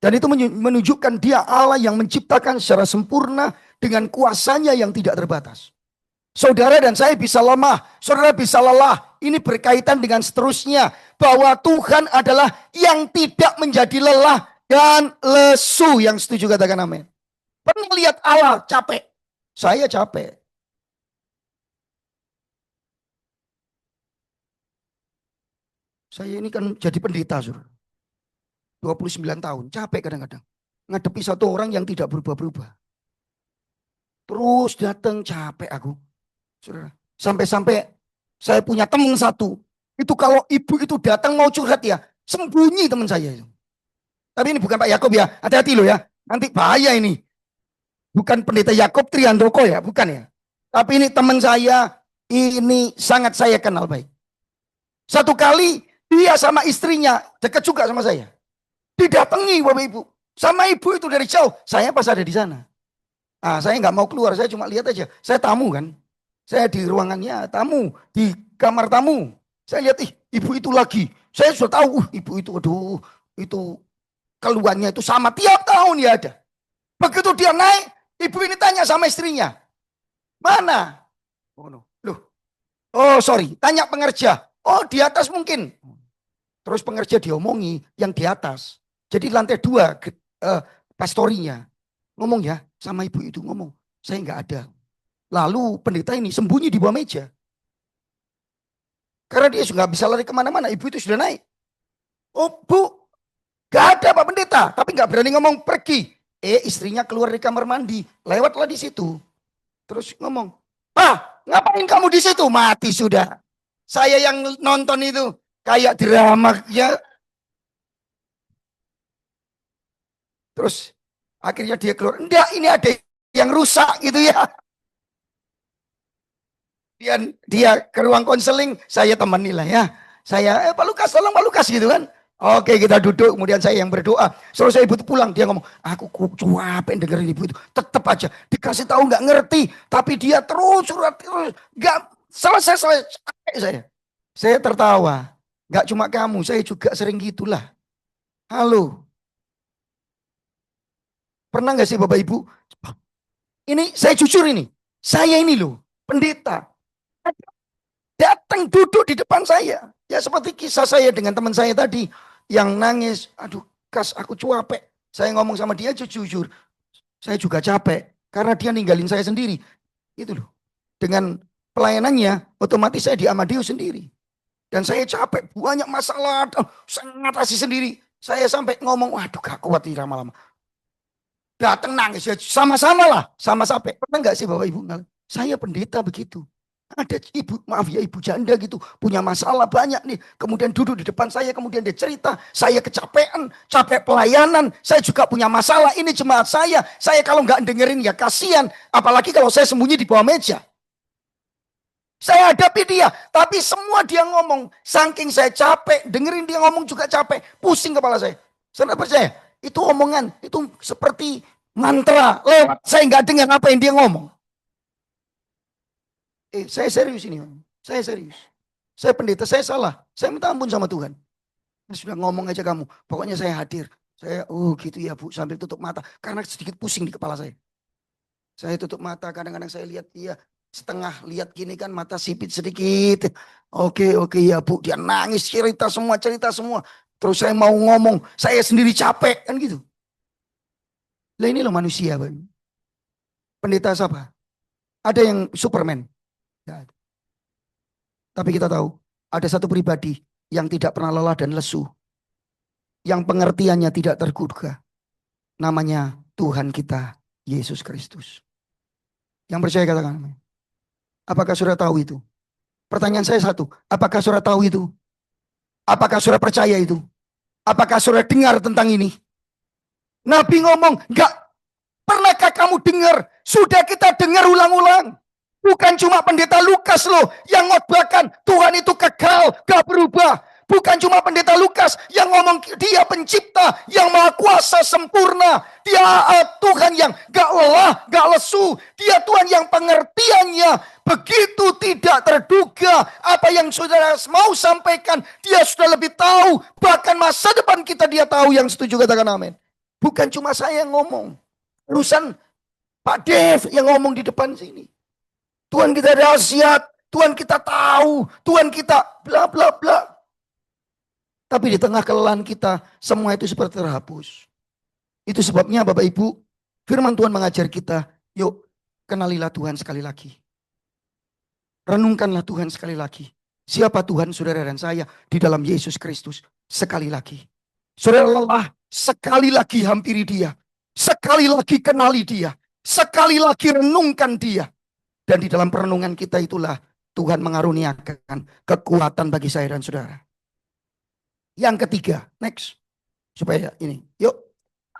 Dan itu menunjukkan dia Allah yang menciptakan secara sempurna dengan kuasanya yang tidak terbatas. Saudara dan saya bisa lemah, saudara bisa lelah. Ini berkaitan dengan seterusnya. Bahwa Tuhan adalah yang tidak menjadi lelah dan lesu. Yang setuju katakan amin. Pernah lihat Allah capek? Saya capek. Saya ini kan jadi pendeta, saudara. 29 tahun, capek kadang-kadang. Ngadepi satu orang yang tidak berubah-berubah. Terus datang, capek aku. Saudara, sampai-sampai saya punya teman satu. Itu kalau ibu itu datang mau curhat ya, sembunyi teman saya itu. Tapi ini bukan Pak Yakob ya, hati-hati loh ya. Nanti bahaya ini. Bukan pendeta Yakob Triandoko ya, bukan ya. Tapi ini teman saya, ini sangat saya kenal baik. Satu kali dia sama istrinya dekat juga sama saya. Didatangi Bapak Ibu. Sama ibu itu dari jauh. Saya pas ada di sana. Ah, saya nggak mau keluar, saya cuma lihat aja. Saya tamu kan. Saya di ruangannya tamu, di kamar tamu. Saya lihat, ibu itu lagi. Saya sudah tahu, ibu itu, aduh, itu keluarnya itu sama tiap tahun ya ada. Begitu dia naik, ibu ini tanya sama istrinya, mana? Oh, no. Loh, oh sorry, tanya pengerja. Oh di atas mungkin. Terus pengerja diomongi yang di atas. Jadi lantai 2 pastorinya ngomong ya sama ibu itu ngomong, saya nggak ada. Lalu pendeta ini sembunyi di bawah meja. Karena dia sudah nggak bisa lari kemana-mana, ibu itu sudah naik. Oh bu, nggak ada Pak Pendeta, tapi nggak berani ngomong pergi. Istrinya keluar di kamar mandi, lewatlah di situ. Terus ngomong, ngapain kamu di situ? Mati sudah. Saya yang nonton itu kayak drama ya. Terus akhirnya dia keluar, enggak ini ada yang rusak gitu ya. Dia ke ruang konseling, saya temani lah ya. Saya, Pak Lukas tolong Pak Lukas gitu kan. Oke kita duduk, kemudian saya yang berdoa. Selesai ibu itu pulang, dia ngomong, aku capek dengerin ibu itu. Tetap aja, dikasih tahu nggak ngerti. Tapi dia terus, nggak selesai capek saya. Saya tertawa. Nggak cuma kamu, saya juga sering gitulah. Halo. Pernah nggak sih Bapak Ibu? Ini saya jujur ini. Saya ini loh, pendeta. Datang duduk di depan saya. Ya seperti kisah saya dengan teman saya tadi. Yang nangis. Aduh Kas aku capek. Saya ngomong sama dia jujur. Saya juga capek. Karena dia ninggalin saya sendiri. Itu loh. Dengan pelayanannya otomatis saya di Amadeus sendiri. Dan saya capek. Banyak masalah. Saya ngatasi sendiri. Saya sampai ngomong. Waduh gak kuat ini lama-lama. Datang nangis. Ya, sama-sama lah. Sama sampai. Pernah gak sih Bapak Ibu? Saya pendeta begitu. Ada ibu, maaf ya ibu janda gitu, punya masalah banyak nih. Kemudian duduk di depan saya, kemudian dia cerita, saya kecapean, capek pelayanan, saya juga punya masalah, ini jemaat saya kalau nggak dengerin ya kasihan. Apalagi kalau saya sembunyi di bawah meja. Saya hadapi dia, tapi semua dia ngomong, saking saya capek, dengerin dia ngomong juga capek, pusing kepala saya. Saya percaya, itu omongan, itu seperti mantra lewat, saya nggak dengar apa yang dia ngomong. Saya serius ini. Saya serius. Saya pendeta, saya salah. Saya minta ampun sama Tuhan. Sudah ngomong aja kamu. Pokoknya saya hadir. Saya, gitu ya Bu. Sambil tutup mata. Karena sedikit pusing di kepala saya. Saya tutup mata. Kadang-kadang saya lihat dia setengah. Lihat gini kan mata sipit sedikit. Oke ya Bu. Dia nangis cerita semua. Terus saya mau ngomong. Saya sendiri capek. Kan gitu. Lah ini loh manusia. Pak. Pendeta siapa? Ada yang Superman. Tapi kita tahu ada satu pribadi yang tidak pernah lelah dan lesu. Yang pengertiannya tidak terduga. Namanya Tuhan kita, Yesus Kristus. Yang percaya katakan. Apakah saudara tahu itu? Pertanyaan saya satu. Apakah saudara tahu itu? Apakah saudara percaya itu? Apakah saudara dengar tentang ini? Nabi ngomong, enggak. Pernahkah kamu dengar? Sudah kita dengar ulang-ulang. Bukan cuma pendeta Lukas loh yang ngotbahkan Tuhan itu kekal, gak berubah. Bukan cuma pendeta Lukas yang ngomong dia pencipta, yang maha kuasa sempurna. Dia Tuhan yang gak lelah, gak lesu. Dia Tuhan yang pengertiannya begitu tidak terduga. Apa yang saudara mau sampaikan, dia sudah lebih tahu. Bahkan masa depan kita dia tahu. Yang setuju katakan amin. Bukan cuma saya yang ngomong. Urusan Pak Dev yang ngomong di depan sini. Tuhan kita dahsyat, Tuhan kita tahu, Tuhan kita bla bla bla. Tapi di tengah kelelahan kita, semua itu seperti terhapus. Itu sebabnya Bapak Ibu, firman Tuhan mengajar kita, yuk kenalilah Tuhan sekali lagi. Renungkanlah Tuhan sekali lagi. Siapa Tuhan saudara dan saya di dalam Yesus Kristus sekali lagi. Saudara lelah, sekali lagi hampiri dia. Sekali lagi kenali dia. Sekali lagi renungkan dia. Dan di dalam perenungan kita itulah Tuhan mengaruniakan kekuatan bagi saya dan saudara. Yang ketiga, next. Supaya ini, yuk.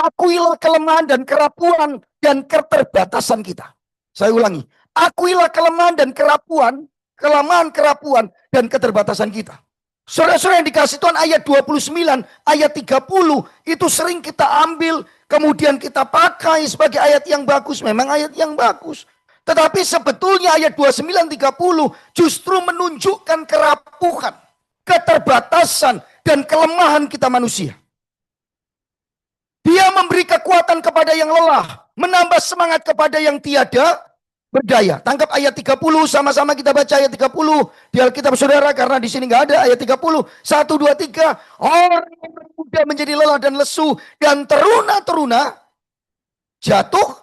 Akuilah kelemahan dan kerapuan dan keterbatasan kita. Saya ulangi. Akuilah kelemahan dan kerapuan, kelemahan, kerapuan, dan keterbatasan kita. Saudara-saudara yang dikasih Tuhan, ayat 29, ayat 30, itu sering kita ambil, kemudian kita pakai sebagai ayat yang bagus. Memang ayat yang bagus. Tetapi sebetulnya ayat 29, 30 justru menunjukkan kerapuhan, keterbatasan, dan kelemahan kita manusia. Dia memberi kekuatan kepada yang lelah, menambah semangat kepada yang tiada berdaya. Tangkap ayat 30, sama-sama kita baca ayat 30 di Alkitab saudara, karena di sini nggak ada ayat 30. 1, 2, 3. Orang yang muda menjadi lelah dan lesu, dan teruna-teruna jatuh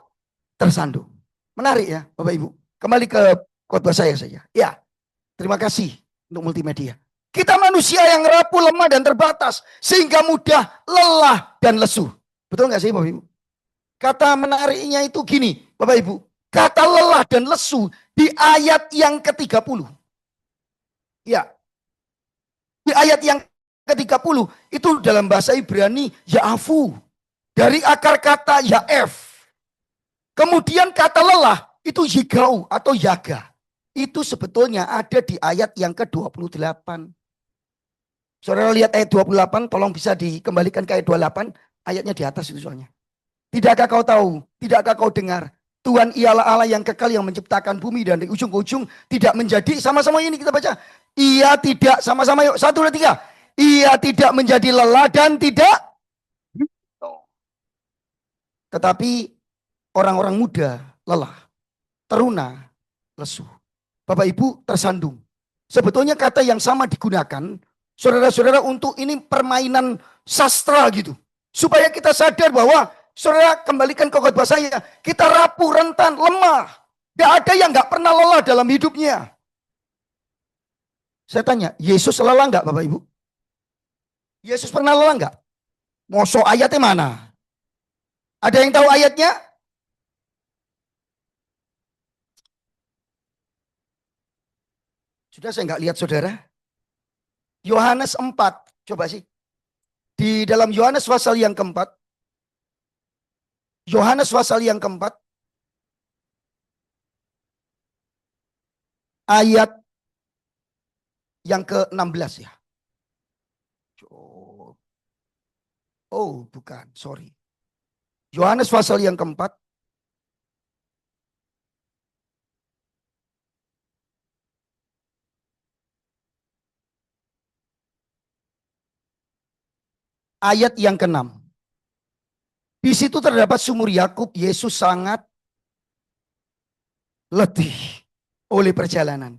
tersandung. Menarik ya Bapak Ibu. Kembali ke khotbah saya saja. Ya, terima kasih untuk multimedia. Kita manusia yang rapuh, lemah, dan terbatas, sehingga mudah lelah dan lesu. Betul nggak sih Bapak Ibu? Kata menariknya itu gini, Bapak Ibu. Kata lelah dan lesu di ayat yang ke-30. Ya. Di ayat yang ke-30 itu dalam bahasa Ibrani ya'afu. Dari akar kata ya'ef. Kemudian kata lelah itu yigau atau yaga. Itu sebetulnya ada di ayat yang ke-28. Saudara lihat ayat 28, tolong bisa dikembalikan ke ayat 28. Ayatnya di atas itu soalnya. Tidakkah kau tahu, tidakkah kau dengar, Tuhan ialah Allah yang kekal, yang menciptakan bumi dan di ujung ke ujung tidak menjadi, sama-sama ini kita baca. Ia tidak, sama-sama yuk, 1, 2, 3. Ia tidak menjadi lelah dan tidak. Tetapi orang-orang muda lelah, teruna, lesu. Bapak Ibu tersandung. Sebetulnya kata yang sama digunakan, saudara-saudara, untuk ini permainan sastra gitu. Supaya kita sadar bahwa, saudara, kembalikan ke khotbah saya, kita rapuh, rentan, lemah. Gak ada yang gak pernah lelah dalam hidupnya. Saya tanya, Yesus lelah gak Bapak Ibu? Yesus pernah lelah gak? Mosok ayatnya mana? Ada yang tahu ayatnya? Sudah saya gak lihat saudara. Yohanes 4, coba sih. Di dalam Yohanes pasal yang keempat, Yohanes pasal yang keempat, ayat yang ke-16 ya. Oh, bukan, sorry. Yohanes pasal yang keempat, ayat yang ke-6. Di situ terdapat sumur Yakub. Yesus sangat letih oleh perjalanan.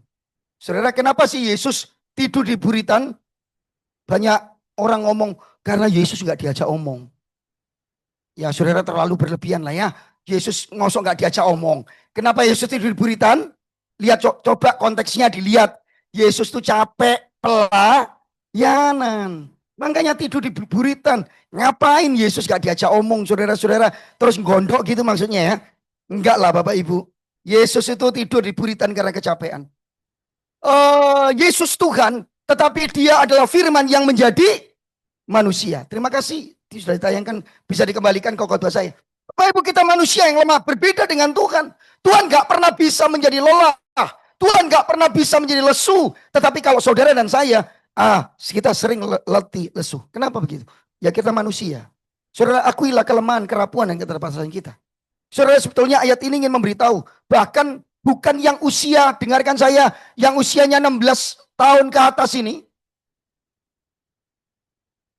Saudara, kenapa sih Yesus tidur di buritan? Banyak orang ngomong karena Yesus nggak diajak omong. Ya saudara, terlalu berlebihan lah ya. Yesus ngosok nggak diajak omong. Kenapa Yesus tidur di buritan? Lihat, coba konteksnya dilihat. Yesus tuh capek, pelayanan. Makanya tidur di buritan. Ngapain Yesus gak diajak omong, saudara-saudara? Terus gondok gitu maksudnya ya? Enggak lah Bapak Ibu. Yesus itu tidur di buritan karena kecapean. Yesus Tuhan, tetapi dia adalah firman yang menjadi manusia. Terima kasih. Sudah ditayangkan, bisa dikembalikan ke khotbah saya. Bapak Ibu, kita manusia yang lemah, berbeda dengan Tuhan. Tuhan gak pernah bisa menjadi lelah. Tuhan gak pernah bisa menjadi lesu. Tetapi kalau saudara dan saya, kita sering letih, lesu. Kenapa begitu? Ya kita manusia. Saudara, akuilah kelemahan, kerapuan, dan keterbatasan kita. Saudara, sebetulnya ayat ini ingin memberitahu, bahkan bukan yang usia, dengarkan saya, yang usianya 16 tahun ke atas ini.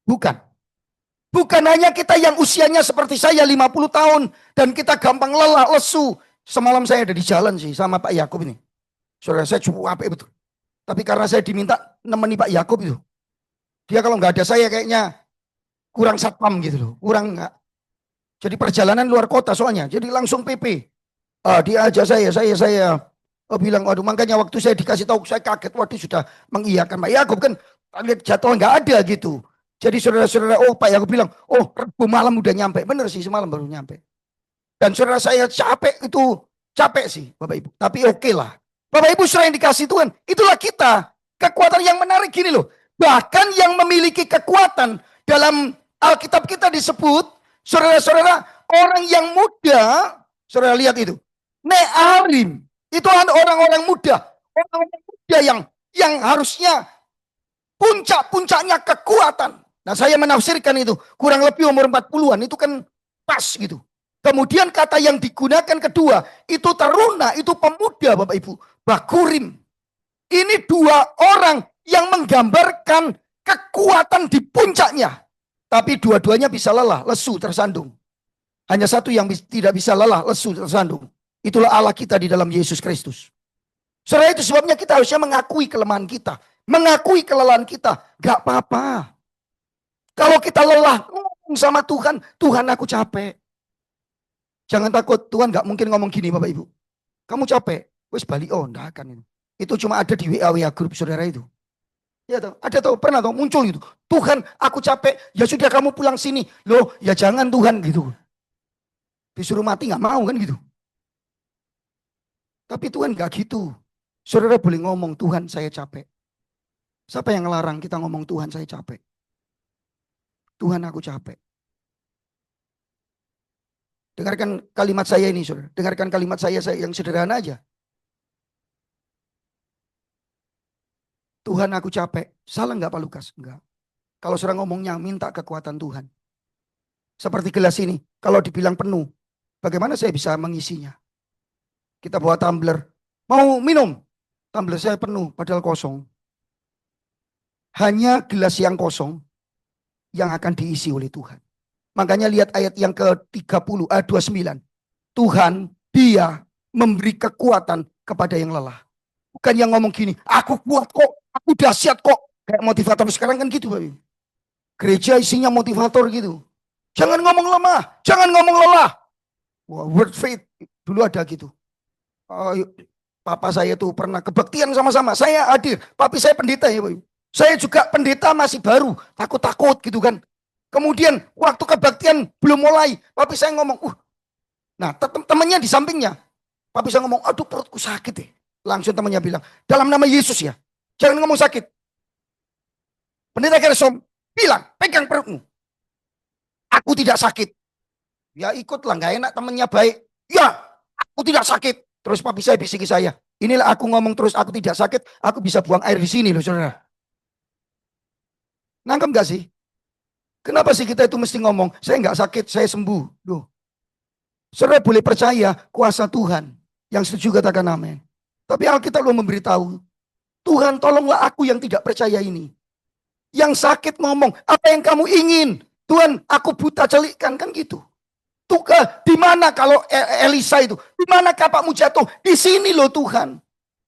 Bukan. Bukan hanya kita yang usianya seperti saya 50 tahun, dan kita gampang lelah, lesu. Semalam saya ada di jalan sih sama Pak Yakub ini. Saudara, saya cukup capek betul. Tapi karena saya diminta nemeni Pak Yakub itu. Dia kalau nggak ada saya kayaknya kurang satpam gitu loh. Kurang nggak. Jadi perjalanan luar kota soalnya. Jadi langsung PP. Dia aja saya bilang, waduh, makanya waktu saya dikasih tahu saya kaget. Waduh, sudah mengiyakan Pak Yakub kan. Lihat jadwal nggak ada gitu. Jadi saudara-saudara, Pak Yakub bilang, Rabu malam udah nyampe. Bener sih, semalam baru nyampe. Dan saudara saya capek sih Bapak Ibu. Tapi oke lah. Bapak Ibu saudara yang dikasih Tuhan, itulah kita. Kekuatan yang menarik gini loh. Bahkan yang memiliki kekuatan dalam Alkitab kita disebut, saudara-saudara, orang yang muda, saudara lihat itu. Ne'arim, itu orang-orang muda. Orang-orang muda yang harusnya puncak-puncaknya kekuatan. Nah, saya menafsirkan itu, kurang lebih umur 40-an, itu kan pas gitu. Kemudian kata yang digunakan kedua, itu teruna, itu pemuda Bapak Ibu. Bakurim. Ini dua orang yang menggambarkan kekuatan di puncaknya. Tapi dua-duanya bisa lelah, lesu, tersandung. Hanya satu yang tidak bisa lelah, lesu, tersandung. Itulah Allah kita di dalam Yesus Kristus. Saudara, itu sebabnya kita harusnya mengakui kelemahan kita. Mengakui kelelahan kita. Gak apa-apa. Kalau kita lelah, ngomong sama Tuhan, Tuhan aku capek. Jangan takut, Tuhan gak mungkin ngomong gini Bapak Ibu. Kamu capek, wes balik, oh enggak akan itu. Itu cuma ada di WA grup saudara itu. Ya toh, ada toh, pernah toh muncul itu. Tuhan, aku capek, ya sudah kamu pulang sini. Loh, ya jangan Tuhan gitu. Disuruh mati gak mau kan gitu. Tapi Tuhan gak gitu. Saudara boleh ngomong, Tuhan saya capek. Siapa yang ngelarang kita ngomong Tuhan saya capek? Tuhan aku capek. Dengarkan kalimat saya ini, saudara. Dengarkan kalimat saya yang sederhana aja. Tuhan aku capek. Salah nggak Pak Lukas? Enggak. Kalau saudara ngomongnya minta kekuatan Tuhan. Seperti gelas ini. Kalau dibilang penuh. Bagaimana saya bisa mengisinya? Kita bawa tumbler. Mau minum? Tumbler saya penuh padahal kosong. Hanya gelas yang kosong yang akan diisi oleh Tuhan. Makanya lihat ayat yang ke-30, ayat 29. Tuhan, dia memberi kekuatan kepada yang lelah. Bukan yang ngomong gini, aku kuat kok, aku dahsyat kok. Kayak motivator sekarang kan gitu. Bapak. Gereja isinya motivator gitu. Jangan ngomong lemah, jangan ngomong lelah. Word faith, dulu ada gitu. Papa saya tuh pernah kebaktian sama-sama, saya hadir. Papi saya pendeta ya Bapak. Saya juga pendeta masih baru, takut-takut gitu kan. Kemudian waktu kebaktian belum mulai, papi saya ngomong, nah temannya di sampingnya, papi saya ngomong, aduh perutku sakit deh. Langsung temannya bilang, dalam nama Yesus ya, jangan ngomong sakit. Pendeta Gersom bilang, pegang perutmu. Aku tidak sakit. Ya ikutlah, gak enak temannya baik. Ya, aku tidak sakit. Terus papi saya bisiki saya, inilah aku ngomong terus aku tidak sakit, aku bisa buang air di sini loh saudara. Nangkep gak sih? Kenapa sih kita itu mesti ngomong, saya nggak sakit, saya sembuh. Loh. Saudara boleh percaya kuasa Tuhan. Yang setuju katakan amin. Tapi Alkitab belum memberitahu, Tuhan tolonglah aku yang tidak percaya ini. Yang sakit ngomong, apa yang kamu ingin? Tuhan, aku buta celikkan, kan gitu. Tuh, di mana kalau Elisa itu? Di mana kapakmu jatuh? Di sini loh Tuhan.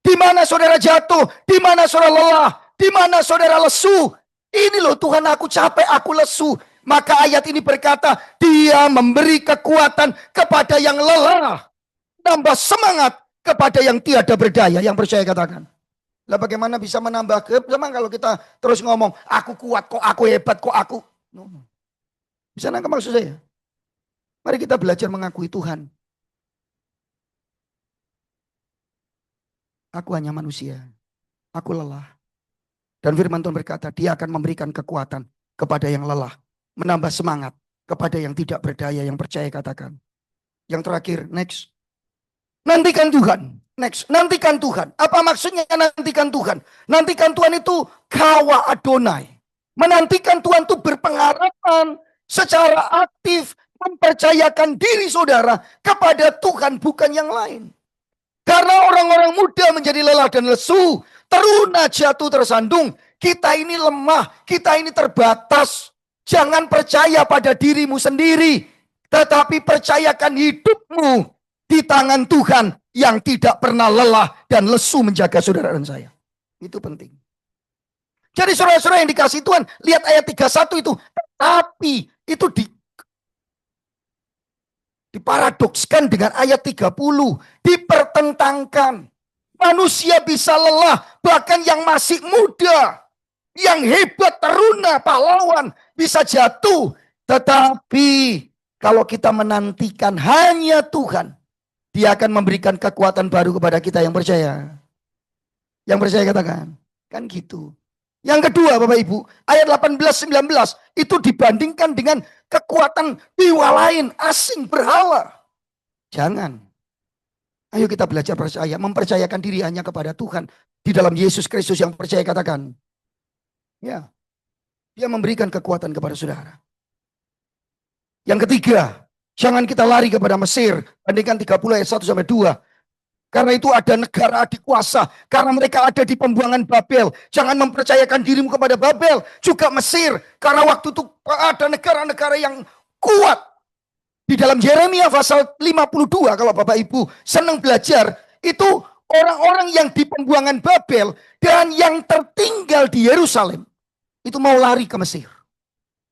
Di mana saudara jatuh? Di mana saudara lelah? Di mana saudara lesu? Ini loh Tuhan aku capek, aku lesu. Maka ayat ini berkata, dia memberi kekuatan kepada yang lelah. Nambah semangat kepada yang tiada berdaya. Yang percaya katakan. Lah bagaimana bisa menambah semangat kalau kita terus ngomong, aku kuat kok, aku hebat kok, aku. Bisa nangkep maksud saya? Mari kita belajar mengakui Tuhan. Aku hanya manusia. Aku lelah. Dan firman Tuhan berkata, dia akan memberikan kekuatan kepada yang lelah. Menambah semangat kepada yang tidak berdaya, yang percaya katakan. Yang terakhir, next. Nantikan Tuhan. Next, nantikan Tuhan. Apa maksudnya nantikan Tuhan? Nantikan Tuhan itu kawa Adonai. Menantikan Tuhan itu berpengharapan secara aktif. Mempercayakan diri saudara kepada Tuhan bukan yang lain. Karena orang-orang muda menjadi lelah dan lesu. Teruna jatuh tersandung. Kita ini lemah. Kita ini terbatas. Jangan percaya pada dirimu sendiri. Tetapi percayakan hidupmu di tangan Tuhan yang tidak pernah lelah dan lesu menjaga saudara dan saya. Itu penting. Jadi saudara-saudara yang dikasih Tuhan. Lihat ayat 31 itu. Tetapi itu diparadokskan dengan ayat 30. Dipertentangkan. Manusia bisa lelah. Bahkan yang masih muda. Yang hebat, teruna, pahlawan. Bisa jatuh. Tetapi kalau kita menantikan hanya Tuhan. Dia akan memberikan kekuatan baru kepada kita yang percaya. Yang percaya katakan. Kan gitu. Yang kedua Bapak Ibu, ayat 18-19 itu dibandingkan dengan kekuatan dewa lain, asing, berhala. Jangan. Ayo kita belajar percaya, mempercayakan diri hanya kepada Tuhan. Di dalam Yesus Kristus yang percaya katakan. Ya, Dia memberikan kekuatan kepada saudara. Yang ketiga, jangan kita lari kepada Mesir. Bandingkan 30 ayat 1-2. Karena itu ada negara adik kuasa. Karena mereka ada di pembuangan Babel. Jangan mempercayakan dirimu kepada Babel. Juga Mesir. Karena waktu itu ada negara-negara yang kuat. Di dalam Yeremia pasal 52, kalau Bapak Ibu senang belajar, itu orang-orang yang di pembuangan Babel dan yang tertinggal di Yerusalem, itu mau lari ke Mesir.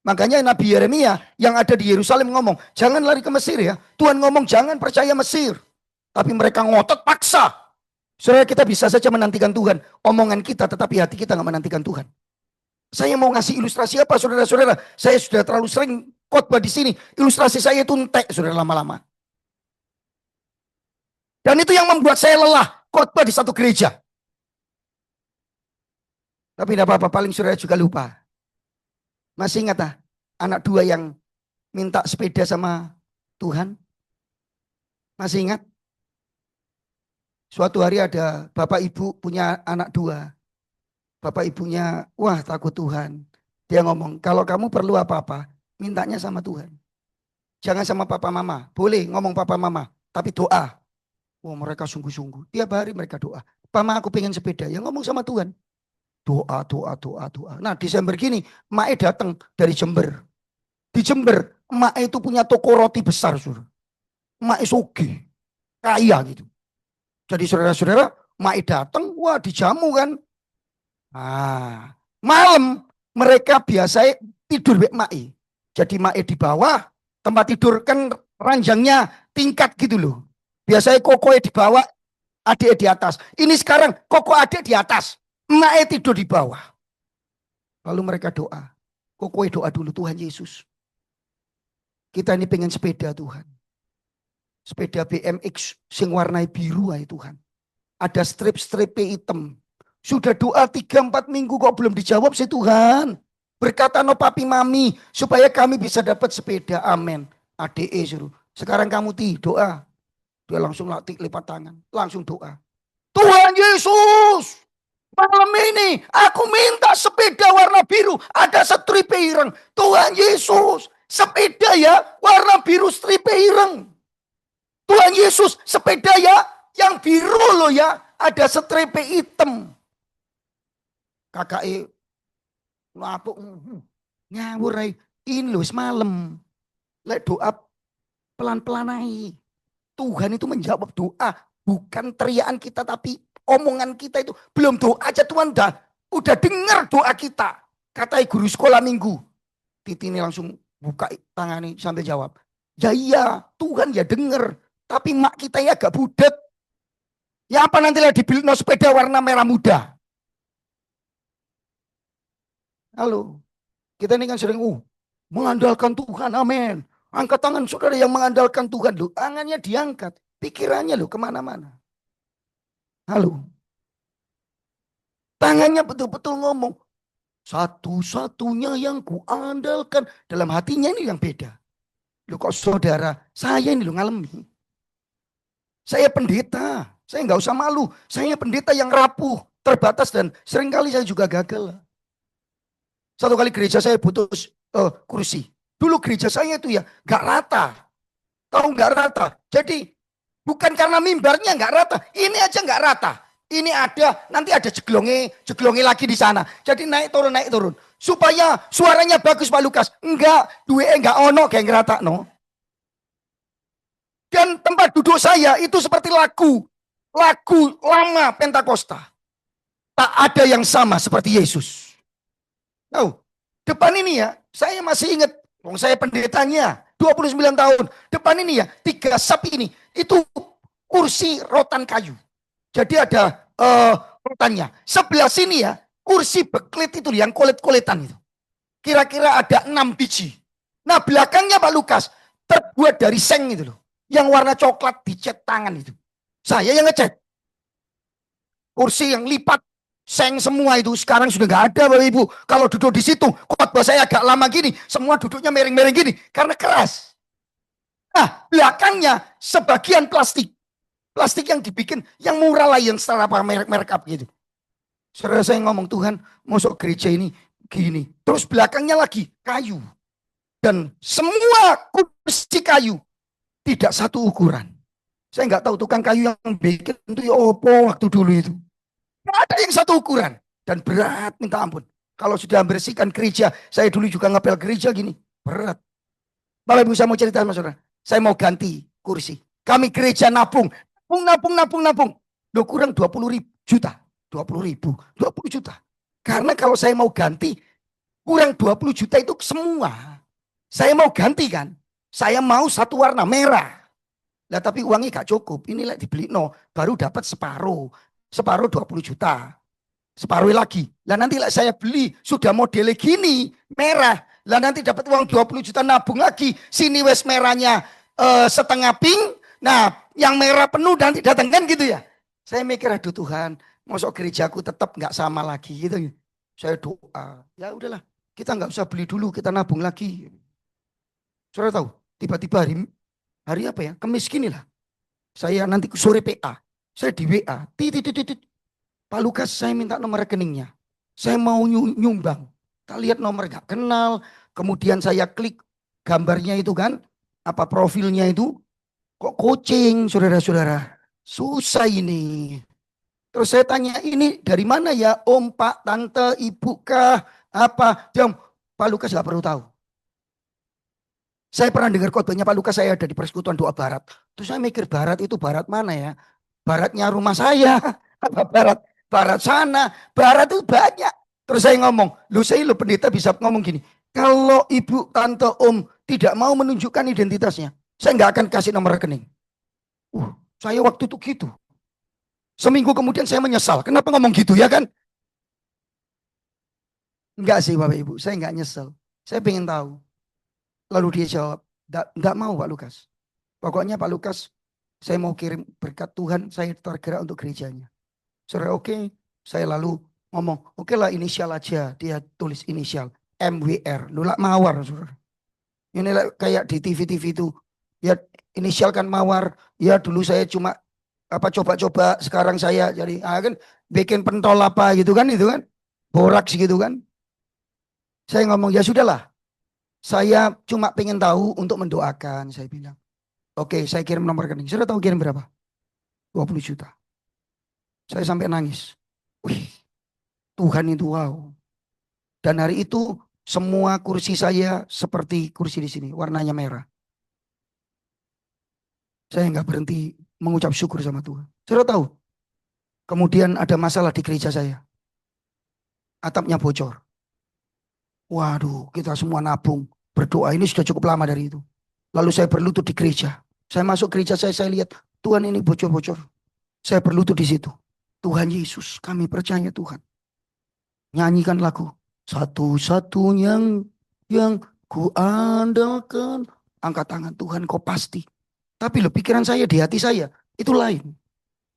Makanya Nabi Yeremia yang ada di Yerusalem ngomong, jangan lari ke Mesir ya. Tuhan ngomong jangan percaya Mesir. Tapi mereka ngotot paksa. Saudara, kita bisa saja menantikan Tuhan. Omongan kita tetapi hati kita nggak menantikan Tuhan. Saya mau ngasih ilustrasi apa saudara-saudara? Saya sudah terlalu sering khotbah di sini. Ilustrasi saya itu entek saudara lama-lama. Dan itu yang membuat saya lelah khotbah di satu gereja. Tapi tidak apa-apa, paling saudara juga lupa. Masih ingat ah, anak dua yang minta sepeda sama Tuhan? Masih ingat? Suatu hari ada bapak ibu punya anak dua. Bapak ibunya, wah takut Tuhan. Dia ngomong, kalau kamu perlu apa-apa, mintanya sama Tuhan. Jangan sama papa mama. Boleh ngomong papa mama, tapi doa. Wah mereka sungguh-sungguh. Tiap hari mereka doa. Mama aku pengen sepeda, ya ngomong sama Tuhan. Doa, doa, doa, doa. Nah Desember gini, Mae datang dari Jember. Di Jember, Mae itu punya toko roti besar. Mae soge, kaya gitu. Jadi saudara-saudara, Mae datang, wah dijamu kan. Nah, malam mereka biasa tidur bek Mae. Jadi Mae di bawah, tempat tidur kan ranjangnya tingkat gitu loh. Biasanya koko di bawah, adik di atas. Ini sekarang koko adik di atas, Mae tidur di bawah. Lalu mereka doa. Koko doa dulu, Tuhan Yesus. Kita ini pengen sepeda Tuhan. Sepeda BMX sing warnai biru ay Tuhan. Ada strip-strip hitam. Sudah doa 3-4 minggu kok belum dijawab sih Tuhan. Berkata no papi mami supaya kami bisa dapat sepeda. Amin. ADE suruh. Sekarang kamu doa. Dia langsung latih lipat tangan. Langsung doa. Tuhan Yesus. Malam ini aku minta sepeda warna biru. Ada strip ireng. Tuhan Yesus. Sepeda ya warna biru strip ireng. Tuhan Yesus sepeda ya yang biru loh ya. Ada strip hitam. Kakak lapuk ngawur ay. Ini loh semalam. Lek doa pelan-pelan ay. Tuhan itu menjawab doa. Bukan teriakan kita tapi omongan kita itu. Belum doa aja Tuhan udah dengar doa kita. Kata guru sekolah minggu. Titi ini langsung buka tangannya sambil jawab. Ya iya Tuhan ya dengar. Tapi mak kita ya agak budet. Ya apa nanti lah dibeli no sepeda warna merah muda. Halo. Kita ini kan sering mengandalkan Tuhan. Amin. Angkat tangan saudara yang mengandalkan Tuhan. Loh, tangannya diangkat. Pikirannya loh kemana-mana. Halo. Tangannya betul-betul ngomong. Satu-satunya yang kuandalkan. Dalam hatinya ini yang beda. Loh kok saudara. Saya ini loh ngalami. Saya pendeta, saya nggak usah malu. Saya pendeta yang rapuh, terbatas dan seringkali saya juga gagal. Satu kali gereja saya butuh kursi. Dulu gereja saya itu ya nggak rata, tahu nggak rata. Jadi bukan karena mimbarnya nggak rata, ini aja nggak rata. Ini ada, nanti ada jeglonge lagi di sana. Jadi naik turun. Supaya suaranya bagus Pak Lukas. Enggak, duwe enggak ono kayak ngerata no. Dan tempat duduk saya itu seperti lagu lama Pentakosta. Tak ada yang sama seperti Yesus. Tahu, depan ini ya, saya masih ingat, saya pendetanya 29 tahun. Depan ini ya, 3 sap ini, itu kursi rotan kayu. Jadi ada rotannya. Sebelah sini ya, kursi beklit itu yang kulit-kulitan itu. Kira-kira ada 6 biji. Nah belakangnya Pak Lukas, terbuat dari seng itu loh. Yang warna coklat dicat tangan itu. Saya yang ngecat. Kursi yang lipat Seng semua itu sekarang sudah nggak ada Bapak Ibu. Kalau duduk di situ, khotbah saya agak lama gini, semua duduknya miring-miring gini karena keras. Nah, belakangnya sebagian plastik. Plastik yang dibikin yang murah lah, yang setelah apa merek-merek apa gitu. Saudara, saya ngomong, Tuhan, masuk gereja ini gini. Terus belakangnya lagi kayu. Dan semua kursi kayu tidak satu ukuran. Saya nggak tahu tukang kayu yang bikin itu ya opo waktu dulu itu. Nggak ada yang satu ukuran. Dan berat minta ampun. Kalau sudah membersihkan gereja, saya dulu juga ngepel gereja gini. Berat. Bapak Ibu, saya mau cerita sama saudara. Saya mau ganti kursi. Kami gereja nabung. Nabung. Loh, kurang 20 juta. 20 juta. Karena kalau saya mau ganti, kurang 20 juta itu semua. Saya mau ganti kan. Saya mau satu warna merah. Lah tapi uangnya gak cukup. Inilah dibeli baru dapat separuh. Separuh 20 juta. Separuh lagi. Lah nanti saya beli sudah modelnya gini, merah. Lah nanti dapat uang 20 juta nabung lagi. Sini wes merahnya setengah pink. Nah, yang merah penuh nanti datang kan gitu ya. Saya mikir, aduh Tuhan, masuk gerejaku tetap nggak sama lagi gitu. Saya doa, ya udahlah, kita nggak usah beli dulu, kita nabung lagi. Saudara tahu, tiba-tiba hari apa ya? Kamis gini lah. Saya nanti sore PA, saya di WA, Pak Lukas, saya minta nomor rekeningnya. Saya mau nyumbang. Kita lihat nomor gak kenal. Kemudian saya klik gambarnya itu kan. Apa profilnya itu. Kok kucing saudara-saudara. Susah ini. Terus saya tanya, ini dari mana ya? Om, Pak, Tante, Ibu kah? Apa? Dia, Pak Lukas gak perlu tahu. Saya pernah dengar khotbahnya Pak Lukas, saya ada di Persekutuan Doa Barat. Terus saya mikir, Barat itu Barat mana ya? Baratnya rumah saya. Apa Barat sana, Barat itu banyak. Terus saya ngomong, saya pendeta bisa ngomong gini, kalau Ibu, Tante, Om tidak mau menunjukkan identitasnya, saya nggak akan kasih nomor rekening. Saya waktu itu gitu. Seminggu kemudian saya menyesal, kenapa ngomong gitu ya kan? Enggak sih Bapak Ibu, saya nggak nyesel. Saya pengen tahu. Lalu dia jawab, enggak mau Pak Lukas. Pokoknya Pak Lukas, saya mau kirim berkat Tuhan, saya tergerak untuk gerejanya. Saudara, oke. Saya lalu ngomong, oke lah inisial aja. Dia tulis inisial MWR. Nulak mawar, saudara. Ini kayak di TV-TV itu. Ya inisial kan mawar. Ya dulu saya cuma coba-coba. Sekarang saya jadi kan bikin pentol apa gitu kan. Itu kan. Boraks gitu kan. Saya ngomong, ya sudahlah. Saya cuma pengen tahu untuk mendoakan. Saya bilang. Oke, saya kirim nomor rekening. Saudara tahu kirim berapa? 20 juta. Saya sampai nangis. Wih, Tuhan itu wow. Dan hari itu semua kursi saya seperti kursi di sini, warnanya merah. Saya nggak berhenti mengucap syukur sama Tuhan. Saudara tahu, kemudian ada masalah di gereja saya. Atapnya bocor. Waduh, kita semua nabung, berdoa. Ini sudah cukup lama dari itu. Lalu saya berlutut di gereja. Saya masuk gereja saya lihat, Tuhan ini bocor-bocor. Saya berlutut di situ. Tuhan Yesus, kami percaya Tuhan. Nyanyikan lagu. Satu-satunya yang ku andalkan. Angkat tangan, Tuhan kau pasti. Tapi pikiran saya di hati saya, itu lain.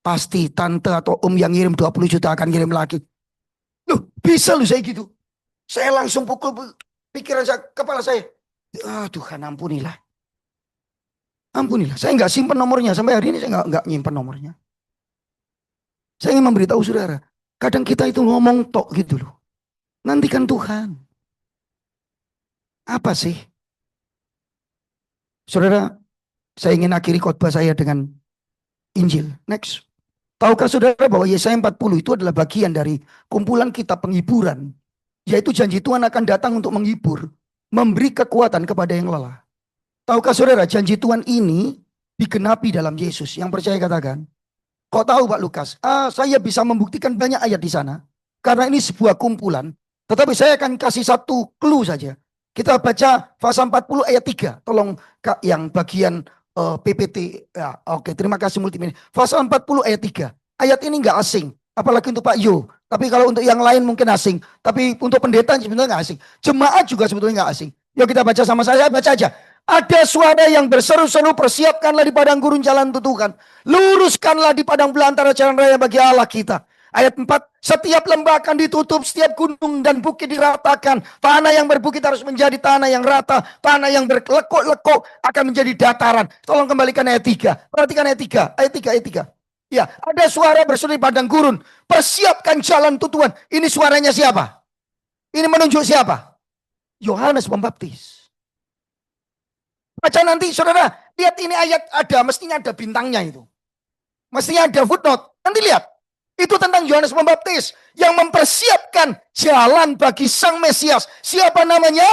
Pasti tante atau om yang ngirim 20 juta akan ngirim lagi. Bisa saya gitu. Saya langsung pukul pikiran saya, kepala saya. Tuhan ampunilah. Ampunilah. Saya nggak simpan nomornya. Sampai hari ini saya nggak nyimpan nomornya. Saya ingin memberitahu saudara, kadang kita itu ngomong tok gitu loh. Nantikan Tuhan. Apa sih? Saudara, saya ingin akhiri khotbah saya dengan Injil. Next. Tahukah saudara bahwa Yesaya 40 itu adalah bagian dari kumpulan kitab penghiburan. Yaitu janji Tuhan akan datang untuk menghibur. Memberi kekuatan kepada yang lelah. Tahukah saudara, janji Tuhan ini digenapi dalam Yesus. Yang percaya katakan. Kok tahu Pak Lukas? Saya bisa membuktikan banyak ayat di sana. Karena ini sebuah kumpulan. Tetapi saya akan kasih satu clue saja. Kita baca pasal 40 ayat 3. Tolong Kak yang bagian PPT. Ya, oke, terima kasih multimedia. Pasal 40 ayat 3. Ayat ini enggak asing. Apalagi untuk Pak Yo. Tapi kalau untuk yang lain mungkin asing. Tapi untuk pendeta sebenarnya enggak asing. Jemaat juga sebetulnya enggak asing. Yuk kita baca sama saya baca aja. Ada suara yang berseru-seru, persiapkanlah di padang gurun jalan untuk Tuhan. Luruskanlah di padang belantara jalan raya bagi Allah kita. Ayat 4, Setiap lembah akan ditutup, setiap gunung dan bukit diratakan. Tanah yang berbukit harus menjadi tanah yang rata. Tanah yang berlekuk-lekuk akan menjadi dataran. Tolong kembalikan ayat 3. Perhatikan ayat 3. Ayat 3. Ya, ada suara berseru di padang gurun. Persiapkan jalan untuk Tuhan. Ini suaranya siapa? Ini menunjuk siapa? Yohanes Pembaptis. Baca nanti saudara, lihat ini ayat ada, mestinya ada bintangnya itu. Mestinya ada footnote. Nanti lihat. Itu tentang Yohanes Pembaptis yang mempersiapkan jalan bagi Sang Mesias. Siapa namanya?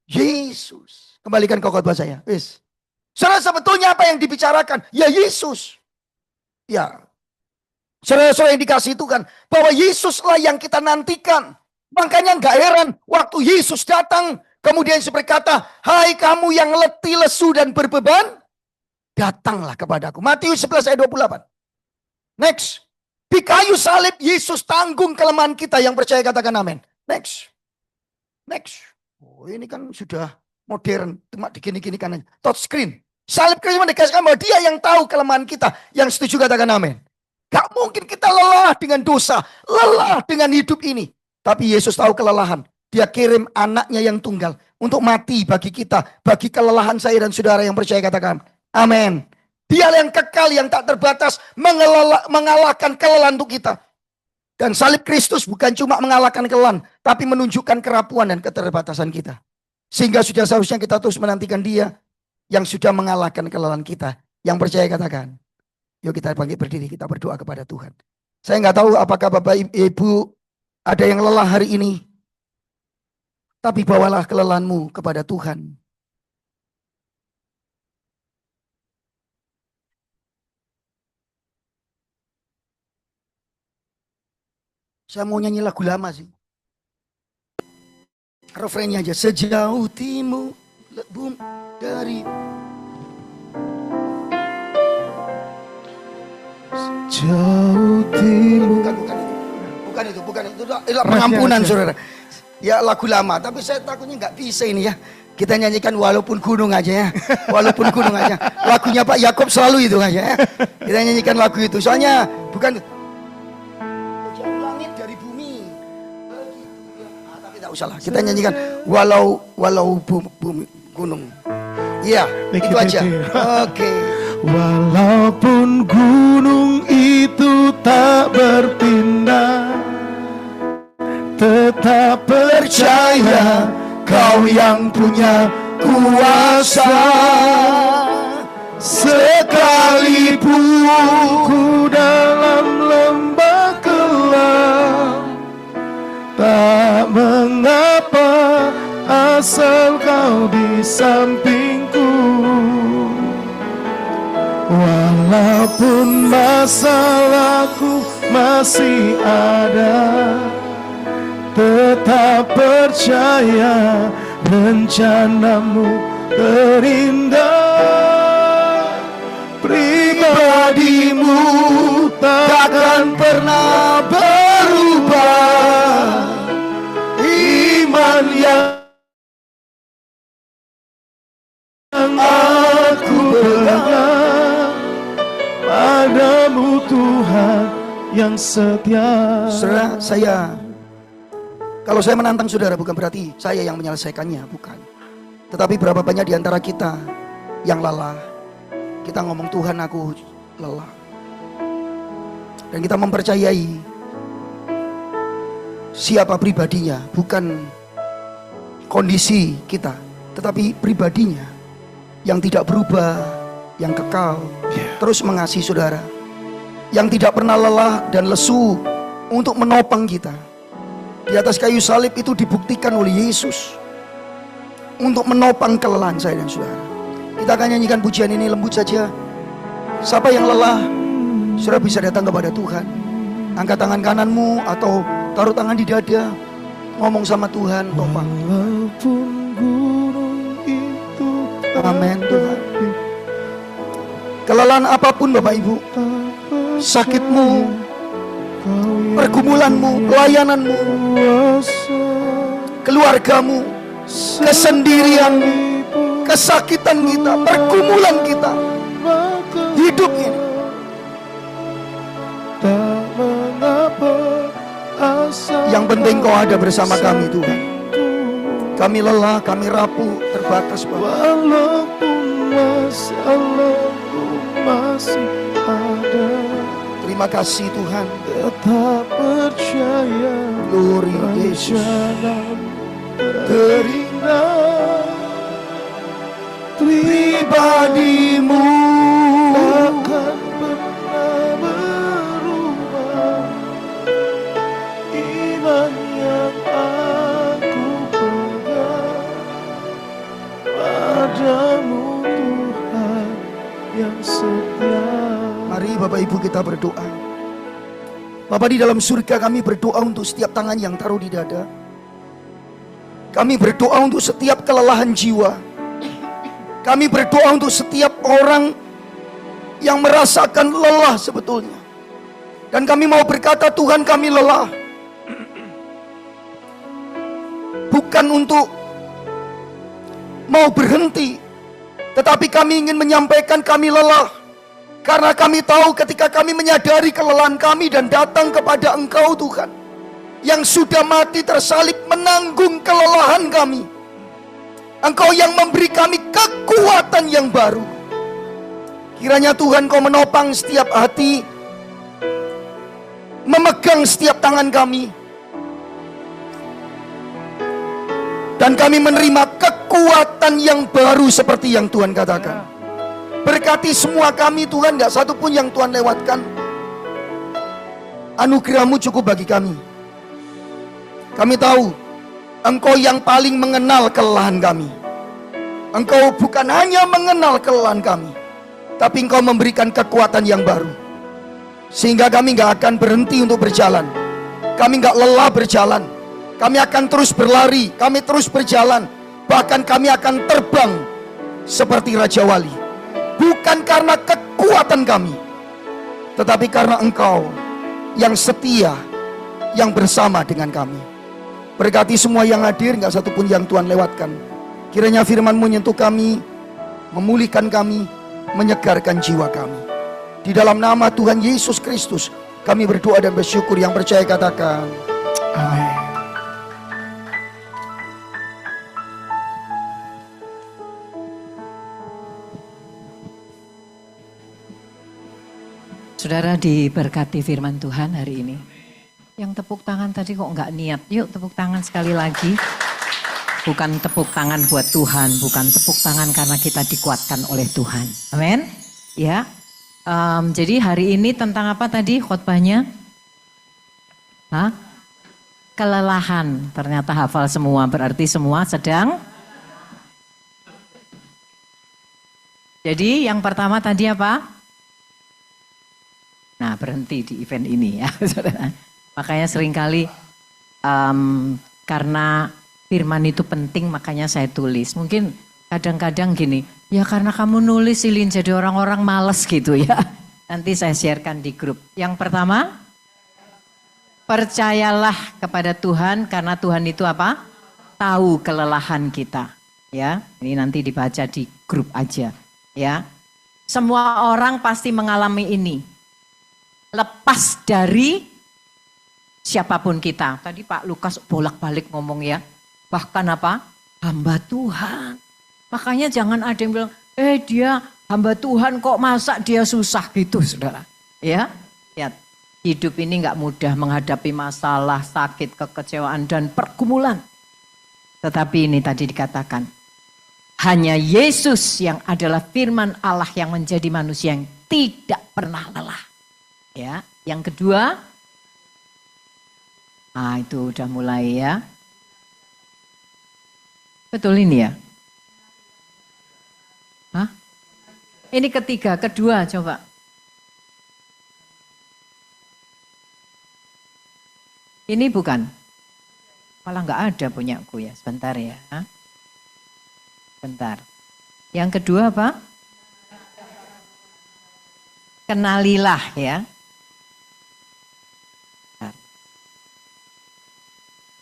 Yesus. Kembalikan ke khotbah saya. Yes. Saudara, sebetulnya apa yang dibicarakan? Ya Yesus. Ya. Saudara-saudara yang dikasih itu kan bahwa Yesuslah yang kita nantikan. Makanya nggak heran waktu Yesus datang, kemudian Yesus berkata, "Hai kamu yang letih, lesu dan berbeban, datanglah kepadaku." Matius 11 ayat 28. Next. Di kayu salib Yesus tanggung kelemahan kita, yang percaya katakan amin. Next. Oh, ini kan sudah modern, cuma digini-gini kan. Touch screen. Salib Kristus menegaskan bahwa Dia yang tahu kelemahan kita. Yang setuju katakan amin. Gak mungkin kita lelah dengan dosa, lelah dengan hidup ini. Tapi Yesus tahu kelelahan. Dia kirim anaknya yang tunggal untuk mati bagi kita, bagi kelelahan saya dan saudara yang percaya katakan amin. Dia yang kekal, yang tak terbatas, mengalahkan kelelahan untuk kita. Dan salib Kristus bukan cuma mengalahkan kelelahan, tapi menunjukkan kerapuan dan keterbatasan kita. Sehingga sudah seharusnya kita terus menantikan Dia yang sudah mengalahkan kelelahan kita. Yang percaya katakan, yuk kita bangkit berdiri, kita berdoa kepada Tuhan. Saya nggak tahu apakah Bapak Ibu ada yang lelah hari ini. Tapi bawalah kelelahanmu kepada Tuhan. Saya mau nyanyi lagu lama sih. Refrennya aja. Sejauh timur lebum dari. Sejauh timur. Bukan itu. Itu pengampunan saudara. Ya lagu lama. Tapi saya takutnya nggak bisa ini ya. Kita nyanyikan walaupun gunung aja ya. Walaupun gunung aja. Lagunya Pak Yakob selalu itu aja ya. Kita nyanyikan lagu itu. Soalnya bukan usahlah. Kita nyanyikan walau bumi gunung. Iya, itu aja. Oke. Walaupun gunung itu tak berpindah, tetap percaya Kau yang punya kuasa. Sekalipun ku dalam lembah gelap, tak mengapa asal Kau di sampingku. Walaupun masalahku masih ada, tetap percaya rencanamu terindah. Pribadimu takkan pernah berubah. Iman yang aku pegang padamu Tuhan yang setia. Saudara, kalau saya menantang saudara bukan berarti saya yang menyelesaikannya, bukan. Tetapi berapa banyak di antara kita yang lelah. Kita ngomong Tuhan aku lelah. Dan kita mempercayai siapa pribadinya, bukan kondisi kita, tetapi pribadinya yang tidak berubah, yang kekal, terus mengasihi saudara, yang tidak pernah lelah dan lesu untuk menopang kita. Di atas kayu salib itu dibuktikan oleh Yesus untuk menopang kelelahan saya dan saudara. Kita akan nyanyikan pujian ini lembut saja. Siapa yang lelah, saudara bisa datang kepada Tuhan. Angkat tangan kananmu atau taruh tangan di dada, ngomong sama Tuhan, topang. Walaupun gunung itu amin Tuhan. Kelelahan apapun Bapak Ibu, sakitmu, pergumulanmu, pelayananmu, keluargamu, kesendirian, kesakitan kita, pergumulan kita, hidup ini, tak mengapa Yang penting Kau ada bersama kami Tuhan. Kami lelah, kami rapuh, terbatas Bapa. Walaupun masalahku masih ada, Terima kasih Tuhan. tetap percaya Glory Yesus. rencanamu terindah. Pribadimu Takkan pernah berubah. Iman yang aku pegang padamu Tuhan yang setia. Mari Bapak Ibu kita berdoa. Bapak di dalam surga, kami berdoa untuk setiap tangan yang taruh di dada. Kami berdoa untuk setiap kelelahan jiwa. Kami berdoa untuk setiap orang yang merasakan lelah sebetulnya. Dan kami mau berkata, Tuhan, kami lelah. Bukan untuk mau berhenti, tetapi kami ingin menyampaikan kami lelah. Karena kami tahu ketika kami menyadari kelelahan kami dan datang kepada Engkau Tuhan, yang sudah mati tersalib menanggung kelelahan kami, Engkau yang memberi kami kekuatan yang baru. Kiranya Tuhan Kau menopang setiap hati, memegang setiap tangan kami, dan kami menerima kekuatan yang baru seperti yang Tuhan katakan. Berkati semua kami Tuhan, gak satu pun yang Tuhan lewatkan. Anugerah-Mu cukup bagi kami. Kami tahu Engkau yang paling mengenal kelelahan kami. Engkau bukan hanya mengenal kelelahan kami, tapi Engkau memberikan kekuatan yang baru. Sehingga kami gak akan berhenti untuk berjalan. Kami gak lelah berjalan. Kami akan terus berlari, kami terus berjalan. Bahkan kami akan terbang seperti Raja Wali. Bukan karena kekuatan kami, tetapi karena Engkau yang setia, yang bersama dengan kami. Berkati semua yang hadir, gak satupun yang Tuhan lewatkan. Kiranya firman-Mu menyentuh kami, memulihkan kami, menyegarkan jiwa kami. Di dalam nama Tuhan Yesus Kristus kami berdoa dan bersyukur. Yang percaya katakan amin. Saudara diberkati firman Tuhan hari ini. Yang tepuk tangan tadi kok nggak niat? Yuk tepuk tangan sekali lagi. Bukan tepuk tangan buat Tuhan, bukan tepuk tangan karena kita dikuatkan oleh Tuhan. Amin. Ya. Jadi hari ini tentang apa tadi khotbahnya? Hah? Kelelahan. Ternyata hafal semua, berarti semua sedang. Jadi yang pertama tadi apa? Nah, berhenti di event ini ya, saudara. Makanya seringkali karena firman itu penting, makanya saya tulis. Mungkin kadang-kadang gini, ya karena kamu nulis Silin jadi orang-orang males gitu ya. Nanti saya sharekan di grup. Yang pertama, percayalah kepada Tuhan karena Tuhan itu apa? Tahu kelelahan kita. Ya, ini nanti dibaca di grup aja. Ya, semua orang pasti mengalami ini. Lepas dari siapapun kita. Tadi Pak Lukas bolak-balik ngomong ya. Bahkan apa? Hamba Tuhan. Makanya jangan ada yang bilang, dia hamba Tuhan kok masa dia susah gitu saudara. Ya, lihat. Hidup ini gak mudah menghadapi masalah, sakit, kekecewaan dan pergumulan. Tetapi ini tadi dikatakan. Hanya Yesus yang adalah firman Allah yang menjadi manusia yang tidak pernah lelah. Ya, yang kedua, itu udah mulai ya. Betul ini ya? Hah? Ini ketiga, kedua coba. Ini bukan? Malah nggak ada punyaku ya, sebentar ya. Bentar. Yang kedua apa? Kenalilah ya.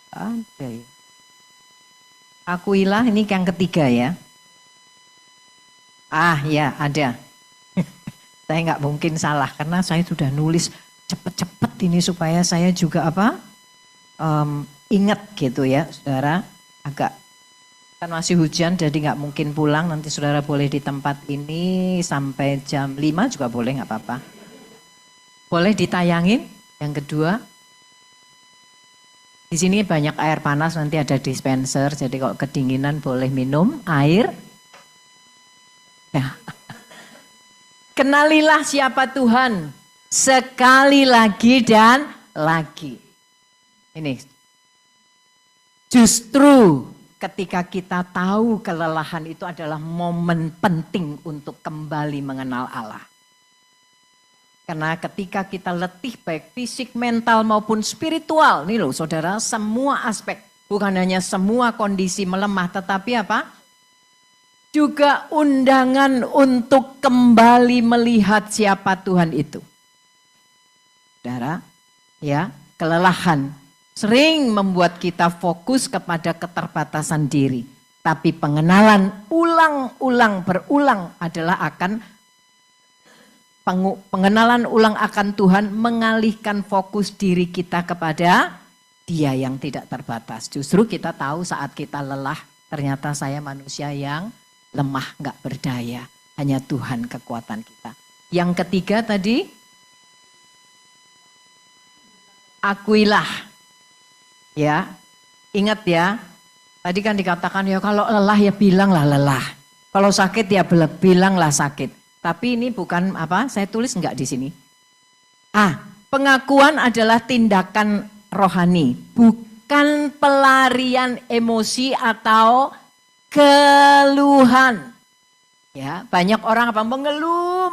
Ada ya. Akuilah ini yang ketiga ya. Ya ada. Saya nggak mungkin salah karena saya sudah nulis cepet-cepet ini supaya saya juga apa? ingat gitu ya saudara, agak kan masih hujan jadi nggak mungkin pulang, nanti saudara boleh di tempat ini sampai jam 5 juga boleh, nggak apa-apa. Boleh ditayangin. Yang kedua, di sini banyak air panas, nanti ada dispenser, jadi kalau kedinginan boleh minum air. Nah, kenalilah siapa Tuhan sekali lagi dan lagi. Ini justru ketika kita tahu kelelahan itu adalah momen penting untuk kembali mengenal Allah. Karena ketika kita letih baik fisik, mental maupun spiritual, nih loh saudara, semua aspek, bukan hanya semua kondisi melemah, tetapi apa? Juga undangan untuk kembali melihat siapa Tuhan itu. Saudara, ya, kelelahan sering membuat kita fokus kepada keterbatasan diri. Tapi pengenalan berulang adalah pengenalan ulang akan Tuhan mengalihkan fokus diri kita kepada Dia yang tidak terbatas. Justru kita tahu saat kita lelah, ternyata saya manusia yang lemah, gak berdaya. Hanya Tuhan kekuatan kita. Yang ketiga tadi, akuilah. Ya, ingat ya, tadi kan dikatakan ya kalau lelah ya bilanglah lelah. Kalau sakit ya bilanglah sakit. Tapi ini bukan apa, saya tulis enggak di sini. Pengakuan adalah tindakan rohani, bukan pelarian emosi atau keluhan. Ya, banyak orang apa mengeluh,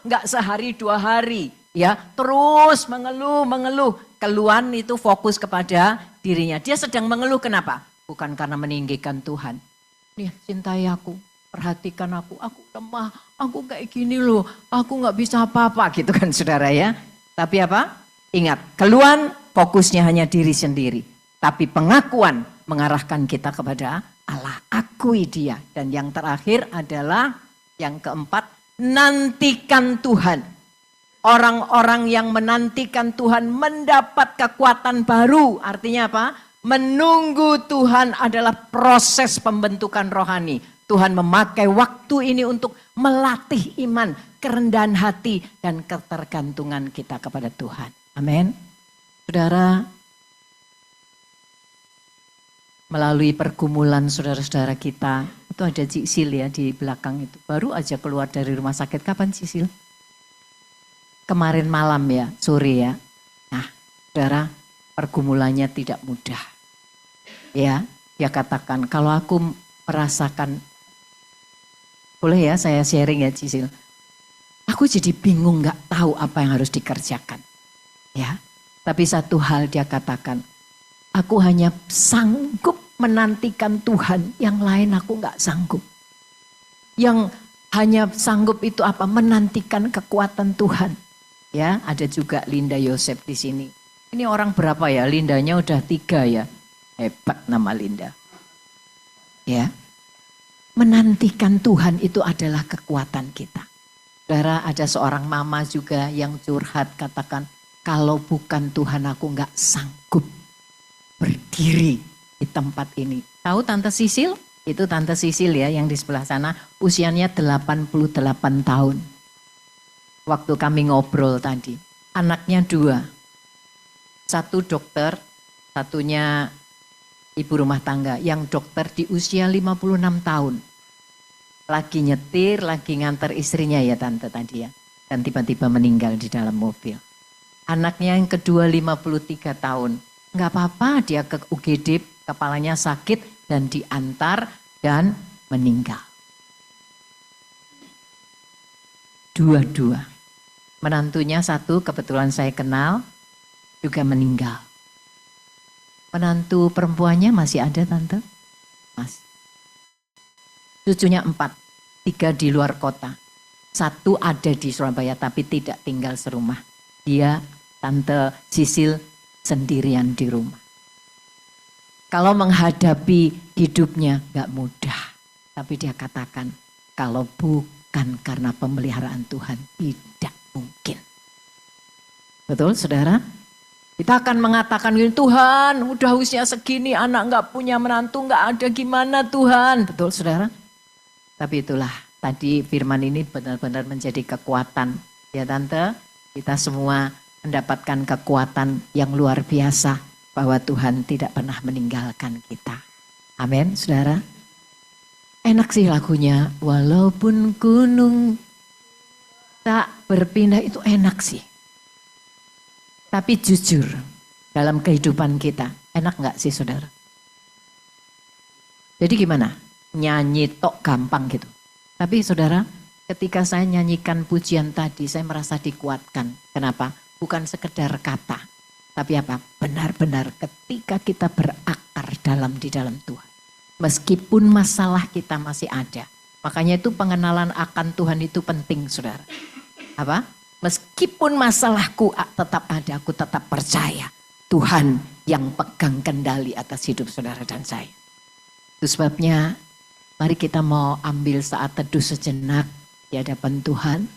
enggak sehari 2 hari, ya, terus mengeluh. Keluhan itu fokus kepada dirinya. Dia sedang mengeluh kenapa? Bukan karena meninggikan Tuhan. Nih, cintai aku, perhatikan aku lemah, aku kayak gini loh, aku nggak bisa apa-apa gitu kan saudara ya. Tapi apa? Ingat, keluhan fokusnya hanya diri sendiri. Tapi pengakuan mengarahkan kita kepada Allah, akui Dia. Dan yang terakhir adalah yang keempat, nantikan Tuhan. Orang-orang yang menantikan Tuhan mendapat kekuatan baru. Artinya apa? Menunggu Tuhan adalah proses pembentukan rohani. Tuhan memakai waktu ini untuk melatih iman, kerendahan hati, dan ketergantungan kita kepada Tuhan. Amin. Saudara, melalui pergumulan saudara-saudara kita, itu ada Cisil ya di belakang itu. Baru aja keluar dari rumah sakit. Kapan Cisil? Kemarin malam ya, sore ya. Nah, saudara, pergumulannya tidak mudah. Ya, dia katakan, kalau aku merasakan, boleh ya saya sharing ya Cisil. Aku jadi bingung gak tahu apa yang harus dikerjakan. Ya, tapi satu hal dia katakan, aku hanya sanggup menantikan Tuhan, yang lain aku gak sanggup. Yang hanya sanggup itu apa? Menantikan kekuatan Tuhan. Ya, ada juga Linda Yosef di sini. Ini orang berapa ya? Lindanya udah 3 ya. Hebat nama Linda. Ya. Menantikan Tuhan itu adalah kekuatan kita. Saudara, ada seorang mama juga yang curhat katakan, kalau bukan Tuhan aku nggak sanggup berdiri di tempat ini. Tahu Tante Sisil? Itu Tante Sisil ya yang di sebelah sana, usianya 88 tahun. Waktu kami ngobrol tadi, anaknya 2. Satu dokter, satunya ibu rumah tangga. Yang dokter di usia 56 tahun. Lagi nyetir, lagi nganter istrinya ya Tante tadi ya. Dan tiba-tiba meninggal di dalam mobil. Anaknya yang kedua 53 tahun. Nggak apa-apa, dia ke UGD, kepalanya sakit dan diantar dan meninggal. Dua-dua. Menantunya satu kebetulan saya kenal juga meninggal. Menantu perempuannya masih ada Tante? Masih. Cucunya 4, 3 di luar kota. 1 ada di Surabaya tapi tidak tinggal serumah. Dia Tante Sisil sendirian di rumah. Kalau menghadapi hidupnya gak mudah. Tapi dia katakan kalau bukan karena pemeliharaan Tuhan tidak mungkin. Betul saudara? Kita akan mengatakan, Tuhan udah usia segini, anak nggak punya menantu, nggak ada gimana Tuhan. Betul saudara? Tapi itulah tadi firman ini benar-benar menjadi kekuatan. Ya tante, kita semua mendapatkan kekuatan yang luar biasa. Bahwa Tuhan tidak pernah meninggalkan kita. Amin saudara. Enak sih lagunya, walaupun gunung tak berpindah, itu enak sih. Tapi jujur, dalam kehidupan kita, enak gak sih saudara? Jadi gimana? Nyanyi tok gampang gitu. Tapi saudara, ketika saya nyanyikan pujian tadi, saya merasa dikuatkan. Kenapa? Bukan sekedar kata, tapi apa? Benar-benar ketika kita berakar di dalam Tuhan. Meskipun masalah kita masih ada. Makanya itu pengenalan akan Tuhan itu penting saudara. Apa? Meskipun masalahku tetap ada, aku tetap percaya Tuhan yang pegang kendali atas hidup saudara dan saya. Itu sebabnya mari kita mau ambil saat teduh sejenak di hadapan Tuhan.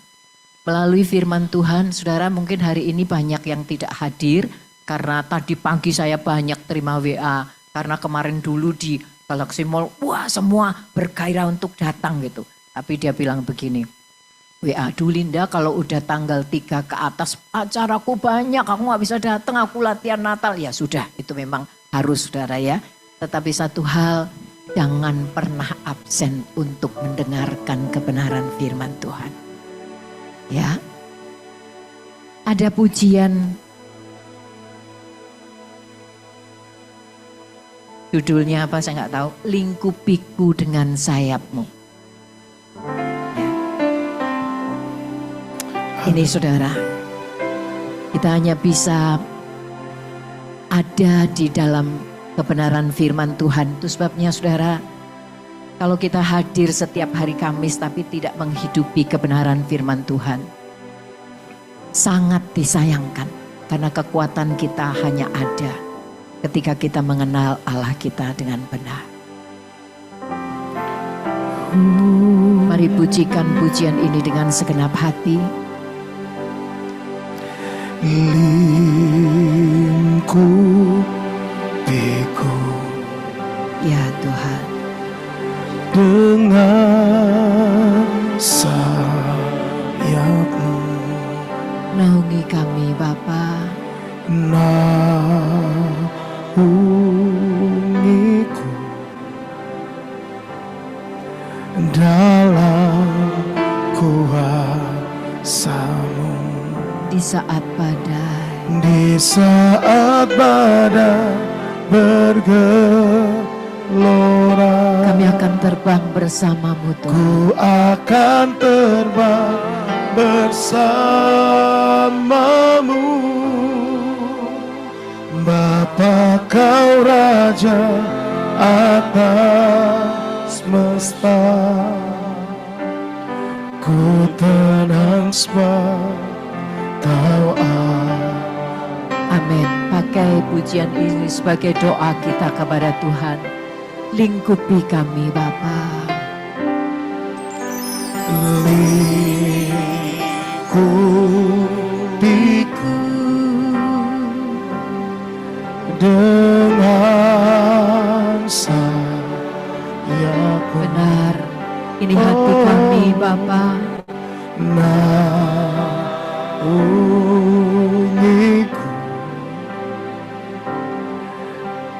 Melalui firman Tuhan, saudara mungkin hari ini banyak yang tidak hadir karena tadi pagi saya banyak terima WA. Karena kemarin dulu di Galaxy Mall, wah semua bergairah untuk datang gitu. Tapi dia bilang begini, WA, aduh Linda kalau udah tanggal 3 ke atas acaraku banyak, aku gak bisa datang, aku latihan Natal. Ya sudah, itu memang harus saudara ya. Tetapi satu hal, jangan pernah absen untuk mendengarkan kebenaran firman Tuhan. Ya, ada pujian, judulnya apa saya gak tahu, lingkupiku dengan sayapmu. Ini saudara, kita hanya bisa ada di dalam kebenaran firman Tuhan. Itu sebabnya saudara, kalau kita hadir setiap hari Kamis tapi tidak menghidupi kebenaran firman Tuhan, sangat disayangkan. Karena kekuatan kita hanya ada ketika kita mengenal Allah kita dengan benar. Mari pujikan pujian ini dengan segenap hati. Lingkupiku Ya Tuhan, dengan sayapmu, naungi kami Bapa, naungiku dalam kuasa-Mu. di saat badai, Di saat badai bergelora, kami akan terbang bersamamu Tuhan. ku akan terbang bersamamu. Bapa kau Raja atas semesta, ku tenang sebab Kau Amin. Pakai pujian ini sebagai doa kita kepada Tuhan. Lingkupi kami Bapa. lingkupiku dengan sayapmu. Benar. Ini hati kami Bapa. Naungiku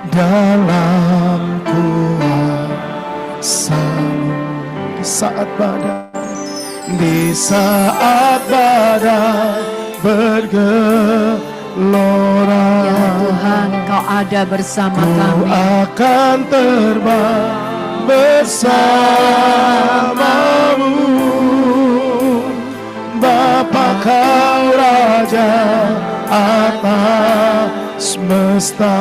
dalam kuasa-Mu. Di saat badai bergelora, Ya Tuhan, Kau ada bersama ku kami. akan terbang bersamamu. Bapa kau Raja atas semesta,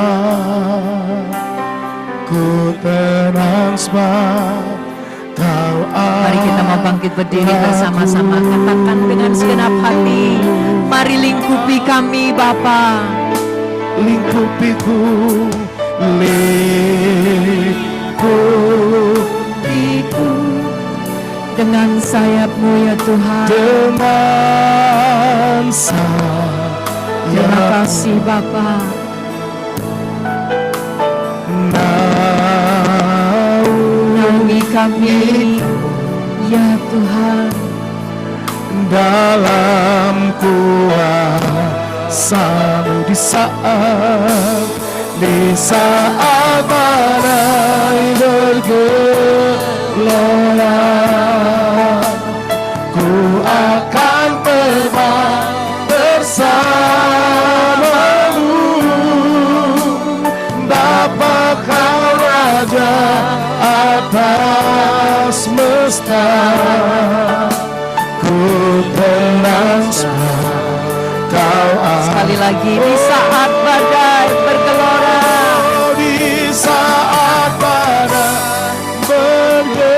ku tenang sebab Kau Mari kita mau bangkit berdiri bersama-sama. Katakan dengan segenap hati. Mari lingkupi kami Bapa. lingkupiku, lingkupiku Dengan sayap-Mu ya Tuhan. dengan sayapmu. Terima kasih Bapa. Naungi kami, ya Tuhan. Dalam kuasa-Mu di saat badai bergelora, ku akan terbang bersama-Mu, Bapa Kau Raja atas semesta. Ku tenang sebab Kau Sekali lagi, di saat badai bergelora, di saat badai bergelora,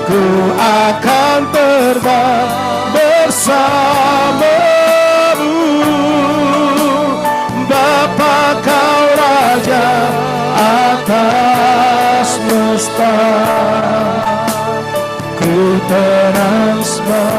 ku akan terbang bersama-Mu, Bapa Kau Raja atas semesta. Ku tenang sebab